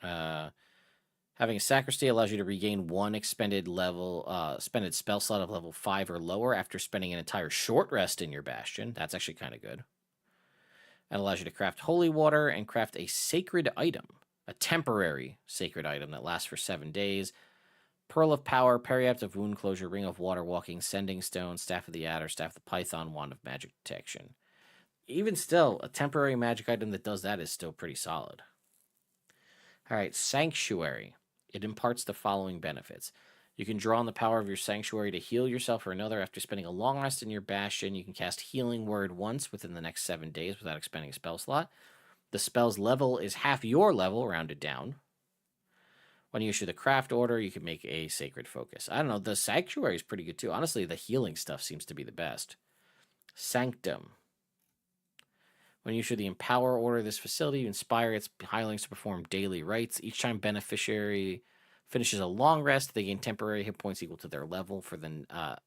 Having a Sacristy allows you to regain one expended spell slot of level 5 or lower after spending an entire short rest in your bastion. That's actually kind of good. It allows you to craft holy water and craft a sacred item, a temporary sacred item that lasts for 7 days. Pearl of Power, Periapt of Wound Closure, Ring of Water Walking, Sending Stone, Staff of the Adder, Staff of the Python, Wand of Magic Detection. Even still, a temporary magic item that does that is still pretty solid. All right, Sanctuary. It imparts the following benefits. You can draw on the power of your Sanctuary to heal yourself or another. After spending a long rest in your bastion, you can cast Healing Word once within the next 7 days without expending a spell slot. The spell's level is half your level, rounded down. When you issue the craft order, you can make a sacred focus. I don't know, the Sanctuary is pretty good too. Honestly, the healing stuff seems to be the best. Sanctum. When you issue the Empower order of this facility, you inspire its hirelings to perform daily rites. Each time beneficiary finishes a long rest, they gain temporary hit points equal to their level for the...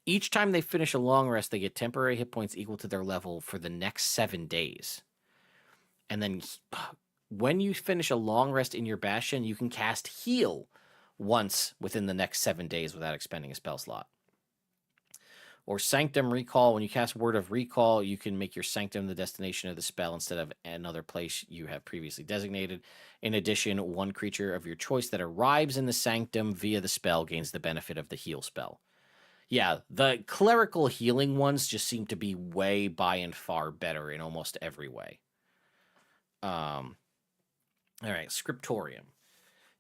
each time they finish a long rest, they get temporary hit points equal to their level for the next 7 days. And then... when you finish a long rest in your bastion, you can cast Heal once within the next 7 days without expending a spell slot. Or Sanctum Recall. When you cast Word of Recall, you can make your Sanctum the destination of the spell instead of another place you have previously designated. In addition, one creature of your choice that arrives in the Sanctum via the spell gains the benefit of the Heal spell. Yeah, the clerical healing ones just seem to be way by and far better in almost every way. All right, Scriptorium.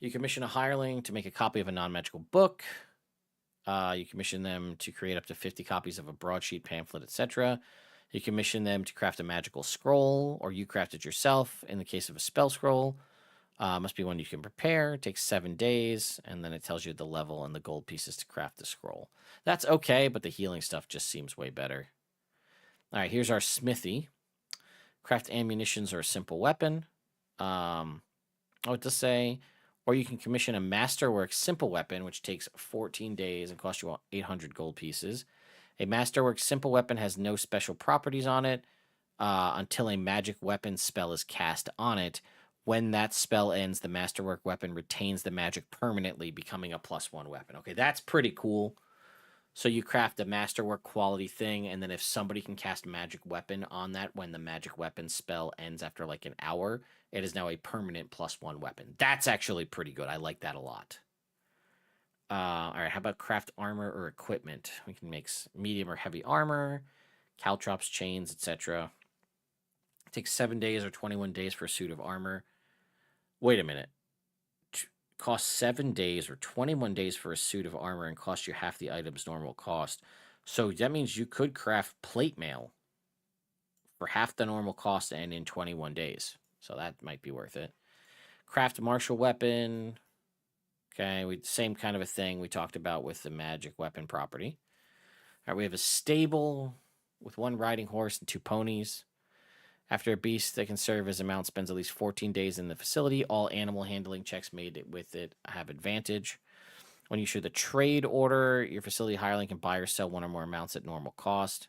You commission a hireling to make a copy of a non-magical book. You commission them to create up to 50 copies of a broadsheet, pamphlet, etc. You commission them to craft a magical scroll, or you craft it yourself. In the case of a spell scroll, must be one you can prepare. It takes 7 days, and then it tells you the level and the gold pieces to craft the scroll. That's okay, but the healing stuff just seems way better. All right, here's our smithy. Craft ammunitions or a simple weapon. What to say? Or you can commission a Masterwork simple weapon, which takes 14 days and costs you 800 gold pieces. A Masterwork simple weapon has no special properties on it until a magic weapon spell is cast on it, When that spell ends, the masterwork weapon retains the magic permanently, becoming a +1 weapon. Okay, that's pretty cool. So you craft a masterwork quality thing, and then if somebody can cast magic weapon on that when the magic weapon spell ends after like an hour, it is now a permanent +1 weapon. That's actually pretty good. I like that a lot. All right, how about craft armor or equipment? We can make medium or heavy armor, caltrops, chains, etc. It takes 7 days or 21 days for a suit of armor. Wait a minute. Costs 7 days or 21 days for a suit of armor and costs you half the item's normal cost. So that means you could craft plate mail for half the normal cost and in 21 days. So that might be worth it. Craft martial weapon. Okay, same kind of a thing we talked about with the magic weapon property. All right, we have a stable with 1 riding horse and 2 ponies. After a beast that can serve as a mount spends at least 14 days in the facility, all animal handling checks made with it have advantage. When you issue the trade order, your facility hireling can buy or sell 1 or more mounts at normal cost.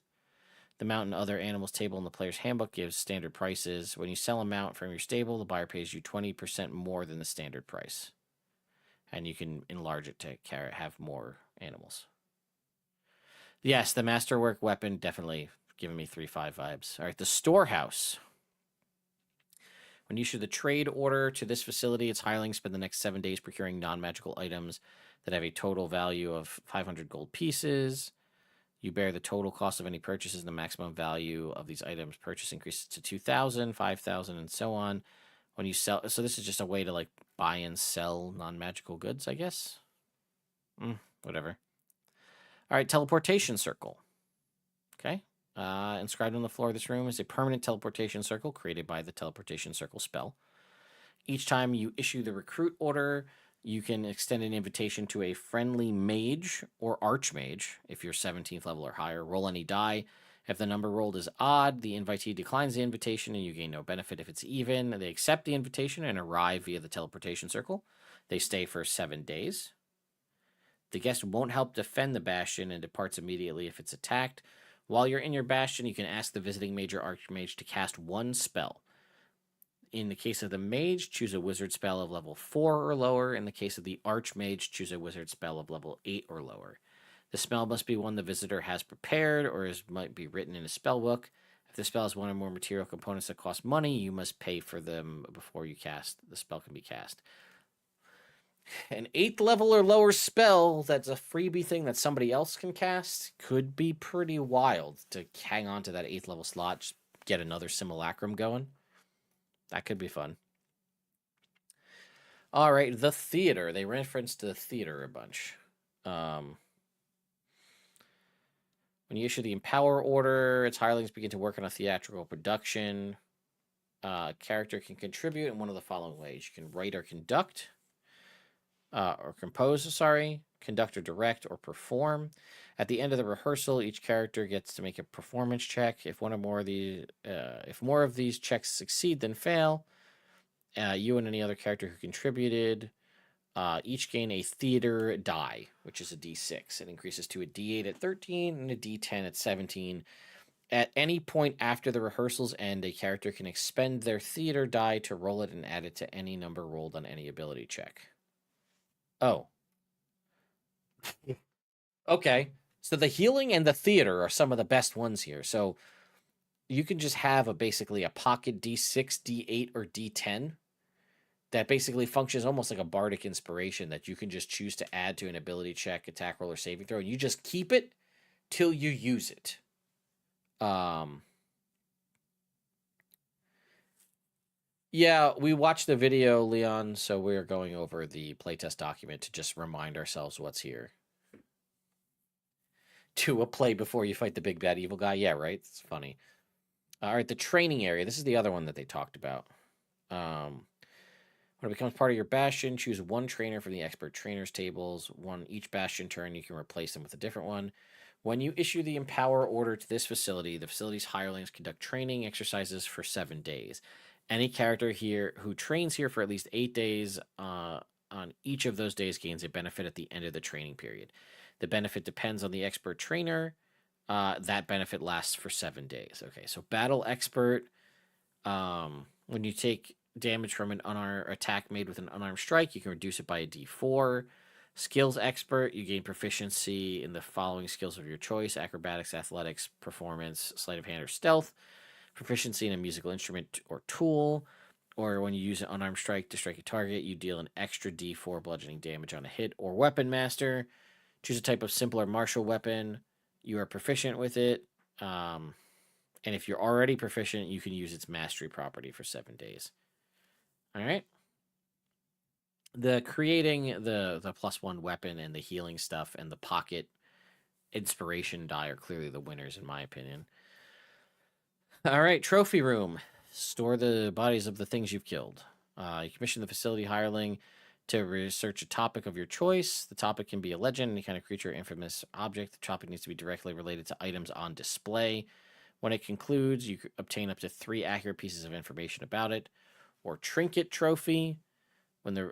The mount and other animals table in the player's handbook gives standard prices. When you sell a mount from your stable, the buyer pays you 20% more than the standard price. And you can enlarge it to have more animals. Yes, the masterwork weapon definitely giving me 3-5 vibes. All right, the storehouse. When you issue the trade order to this facility, its hirelings spend the next 7 days procuring non-magical items that have a total value of 500 gold pieces. You bear the total cost of any purchases, and the maximum value of these items purchase increases to 2,000, 5,000, and so on. When you sell, so this is just a way to like buy and sell non-magical goods, I guess. Whatever. All right, teleportation circle. Okay. Inscribed on the floor of this room is a permanent teleportation circle created by the teleportation circle spell. Each time you issue the recruit order, you can extend an invitation to a friendly mage or archmage if you're 17th level or higher. Roll any die. If the number rolled is odd, the invitee declines the invitation and you gain no benefit. If it's even, they accept the invitation and arrive via the teleportation circle. They stay for 7 days. The guest won't help defend the bastion and departs immediately if it's attacked. While you're in your bastion, you can ask the visiting mage or archmage to cast 1 spell. In the case of the mage, choose a wizard spell of level 4 or lower. In the case of the archmage, choose a wizard spell of level 8 or lower. The spell must be one the visitor has prepared or might be written in a spell book. If the spell has 1 or more material components that cost money, you must pay for them before you cast. The spell can be cast. An 8th level or lower spell that's a freebie thing that somebody else can cast could be pretty wild to hang on to that 8th level slot, just get another simulacrum going. That could be fun. All right, the theater. They referenced the theater a bunch. When you issue the Empower order, its hirelings begin to work on a theatrical production. Character can contribute in one of the following ways. You can write or conduct. Or compose, conduct or direct or perform. At the end of the rehearsal, each character gets to make a performance check. If more of these checks succeed than fail, you and any other character who contributed each gain a theater die, which is a D6. It increases to a D8 at 13 and a D10 at 17. At any point after the rehearsals end, a character can expend their theater die to roll it and add it to any number rolled on any ability check. Oh. Okay. So the healing and the theater are some of the best ones here. So you can just have basically a pocket D6, D8, or D10 that basically functions almost like a bardic inspiration that you can just choose to add to an ability check, attack roll, or saving throw. And you just keep it till you use it. Yeah, we watched the video, Leon, so we're going over the playtest document to just remind ourselves what's here. Do a play before you fight the big bad evil guy. Yeah, right? It's funny. All right, the training area. This is the other one that they talked about. When it becomes part of your bastion, choose 1 trainer from the expert trainers tables. Each bastion turn, you can replace them with a different one. When you issue the Empower order to this facility, the facility's hirelings conduct training exercises for 7 days. Any character here who trains here for at least 8 days on each of those days gains a benefit at the end of the training period. The benefit depends on the expert trainer. That benefit lasts for 7 days. Okay, so Battle Expert. When you take damage from an unarmed attack made with an unarmed strike, you can reduce it by a d4. Skills expert, you gain proficiency in the following skills of your choice: acrobatics, athletics, performance, sleight of hand, or stealth. Proficiency in a musical instrument or tool. Or when you use an unarmed strike to strike a target, you deal an extra d4 bludgeoning damage on a hit. Or weapon master, choose a type of simple or martial weapon. You are proficient with it. And if you're already proficient, you can use its mastery property for 7 days. All right. The creating the +1 weapon and the healing stuff and the pocket inspiration die are clearly the winners, in my opinion. All right, trophy room. Store the bodies of the things you've killed. You commission the facility hireling to research a topic of your choice. The topic can be a legend, any kind of creature, infamous object. The topic needs to be directly related to items on display. When it concludes, you obtain up to 3 accurate pieces of information about it. Or trinket trophy. When the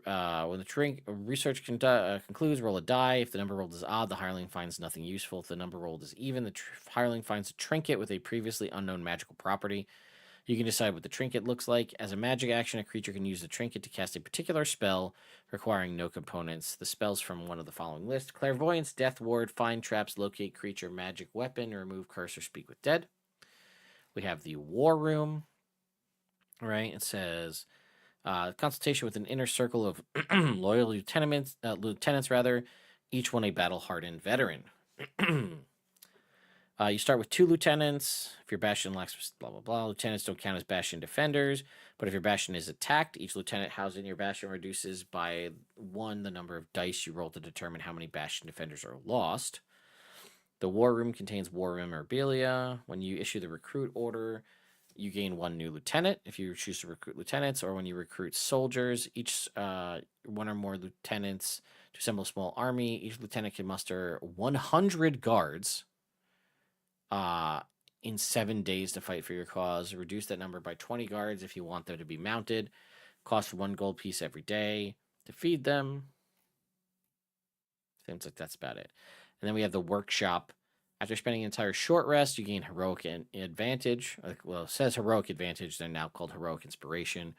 research concludes, roll a die. If the number rolled is odd, the hireling finds nothing useful. If the number rolled is even, the hireling finds a trinket with a previously unknown magical property. You can decide what the trinket looks like. As a magic action, a creature can use the trinket to cast a particular spell requiring no components. The spells from one of the following lists: Clairvoyance, Death Ward, Find Traps, Locate Creature, Magic Weapon, Remove Curse, or Speak with Dead. We have the War Room. Right? It says... consultation with an inner circle of loyal lieutenants, each one a battle-hardened veteran. You start with 2 lieutenants. If your bastion lacks blah, blah, blah, lieutenants don't count as bastion defenders. But if your bastion is attacked, each lieutenant housed in your bastion reduces by 1 the number of dice you roll to determine how many bastion defenders are lost. The war room contains war memorabilia. When you issue the recruit order, you gain 1 new lieutenant if you choose to recruit lieutenants, or when you recruit soldiers, each 1 or more lieutenants to assemble a small army. Each lieutenant can muster 100 guards in 7 days to fight for your cause. Reduce that number by 20 guards if you want them to be mounted. Cost 1 gold piece every day to feed them. Seems like that's about it. And then we have the workshop. After spending an entire short rest, you gain heroic advantage. Well, it says heroic advantage. They're now called heroic inspiration.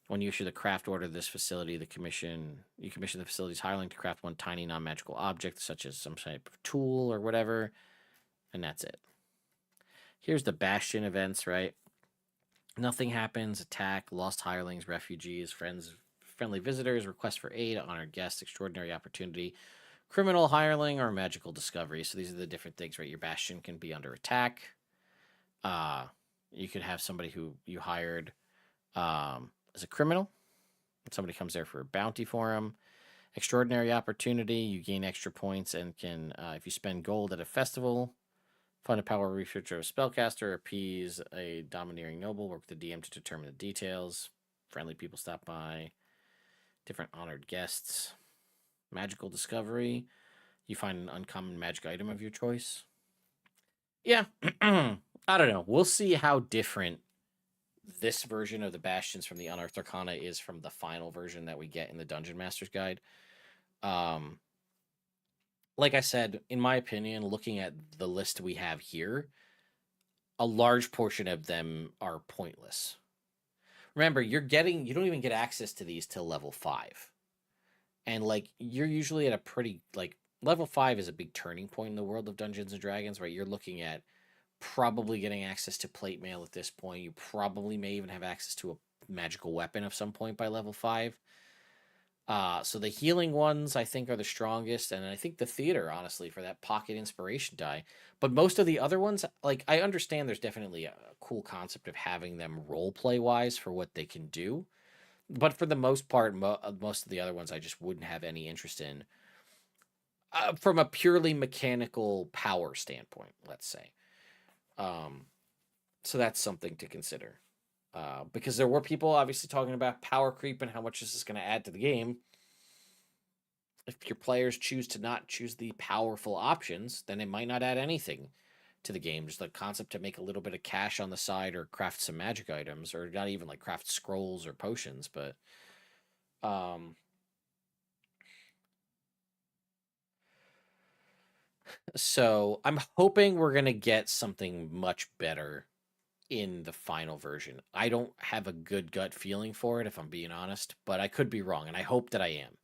When you issue the craft order to this facility, you commission the facility's hireling to craft 1 tiny non-magical object, such as some type of tool or whatever, and that's it. Here's the Bastion events, right? Nothing happens. Attack, lost hirelings, refugees, friendly visitors, request for aid, honored guests, extraordinary opportunity, criminal hireling, or magical discovery. So these are the different things, right? Your Bastion can be under attack. You could have somebody who you hired as a criminal. Somebody comes there for a bounty for him. Extraordinary opportunity. You gain extra points and can, if you spend gold at a festival, fund a power researcher, a spellcaster, appease a domineering noble, work with the DM to determine the details. Friendly people stop by. Different honored guests. Magical discovery. You find an uncommon magic item of your choice. Yeah. I don't know. We'll see how different this version of the Bastions from the Unearthed Arcana is from the final version that we get in the Dungeon Master's Guide. Like I said, in my opinion, looking at the list we have here, a large portion of them are pointless. Remember, you don't even get access to these till level 5. And, like, you're usually at a pretty, like, level 5 is a big turning point in the world of Dungeons & Dragons, right? You're looking at probably getting access to plate mail at this point. You probably may even have access to a magical weapon of some point by level 5. So the healing ones, I think, are the strongest, and I think the theater, honestly, for that pocket inspiration die. But most of the other ones, like, I understand there's definitely a cool concept of having them roleplay-wise for what they can do. But for the most part, most of the other ones I just wouldn't have any interest in from a purely mechanical power standpoint, let's say. So that's something to consider. Because there were people obviously talking about power creep and how much this is going to add to the game. If your players choose to not choose the powerful options, then it might not add anything to the game. Just the concept to make a little bit of cash on the side or craft some magic items, or not even like craft scrolls or potions, but so I'm hoping we're gonna get something much better in the final version. I don't have a good gut feeling for it, if I'm being honest, but I could be wrong, and I hope that I am.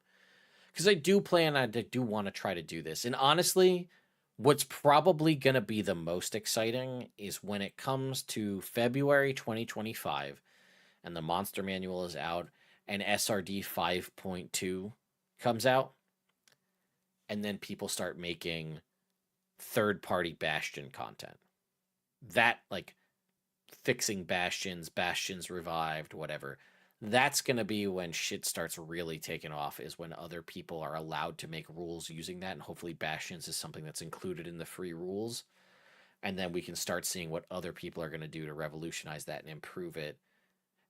Because I do want to try to do this. And honestly, what's probably going to be the most exciting is when it comes to February 2025 and the Monster Manual is out and SRD 5.2 comes out, and then people start making third-party Bastion content. That, like, fixing Bastions revived, whatever. That's going to be when shit starts really taking off, is when other people are allowed to make rules using that, and hopefully Bastions is something that's included in the free rules. And then we can start seeing what other people are going to do to revolutionize that and improve it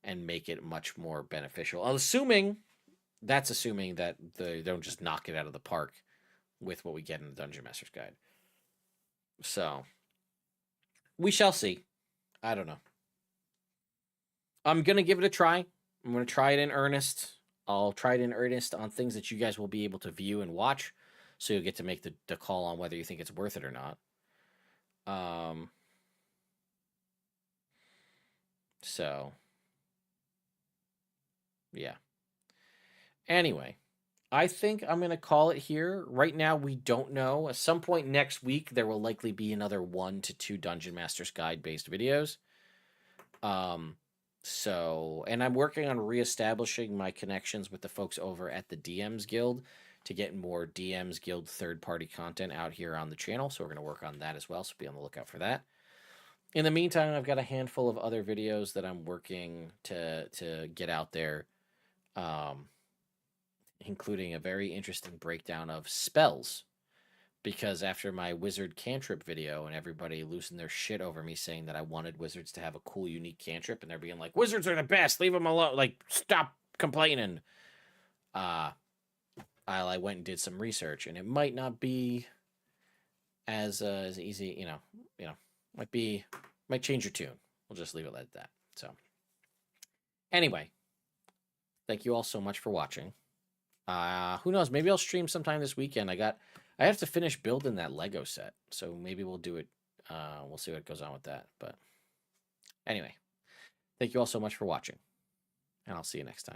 and make it much more beneficial. Assuming that they don't just knock it out of the park with what we get in the Dungeon Master's Guide. So, we shall see. I don't know. I'm going to give it a try. I'm going to try it in earnest. I'll try it in earnest on things that you guys will be able to view and watch, so you'll get to make the call on whether you think it's worth it or not. So, yeah. Anyway, I think I'm going to call it here. Right now, we don't know. At some point next week, there will likely be another 1 to 2 Dungeon Master's Guide-based videos. And I'm working on reestablishing my connections with the folks over at the DMs Guild to get more DMs Guild third-party content out here on the channel. So we're going to work on that as well. So be on the lookout for that. In the meantime, I've got a handful of other videos that I'm working to get out there, including a very interesting breakdown of spells. Because after my wizard cantrip video and everybody loosened their shit over me saying that I wanted wizards to have a cool, unique cantrip, and they're being like, wizards are the best, leave them alone, like, stop complaining. I went and did some research, and it might not be as easy, might change your tune. We'll just leave it at that. So, anyway, thank you all so much for watching. Who knows? Maybe I'll stream sometime this weekend. I have to finish building that Lego set, so maybe we'll do it. We'll see what goes on with that. But anyway, thank you all so much for watching, and I'll see you next time.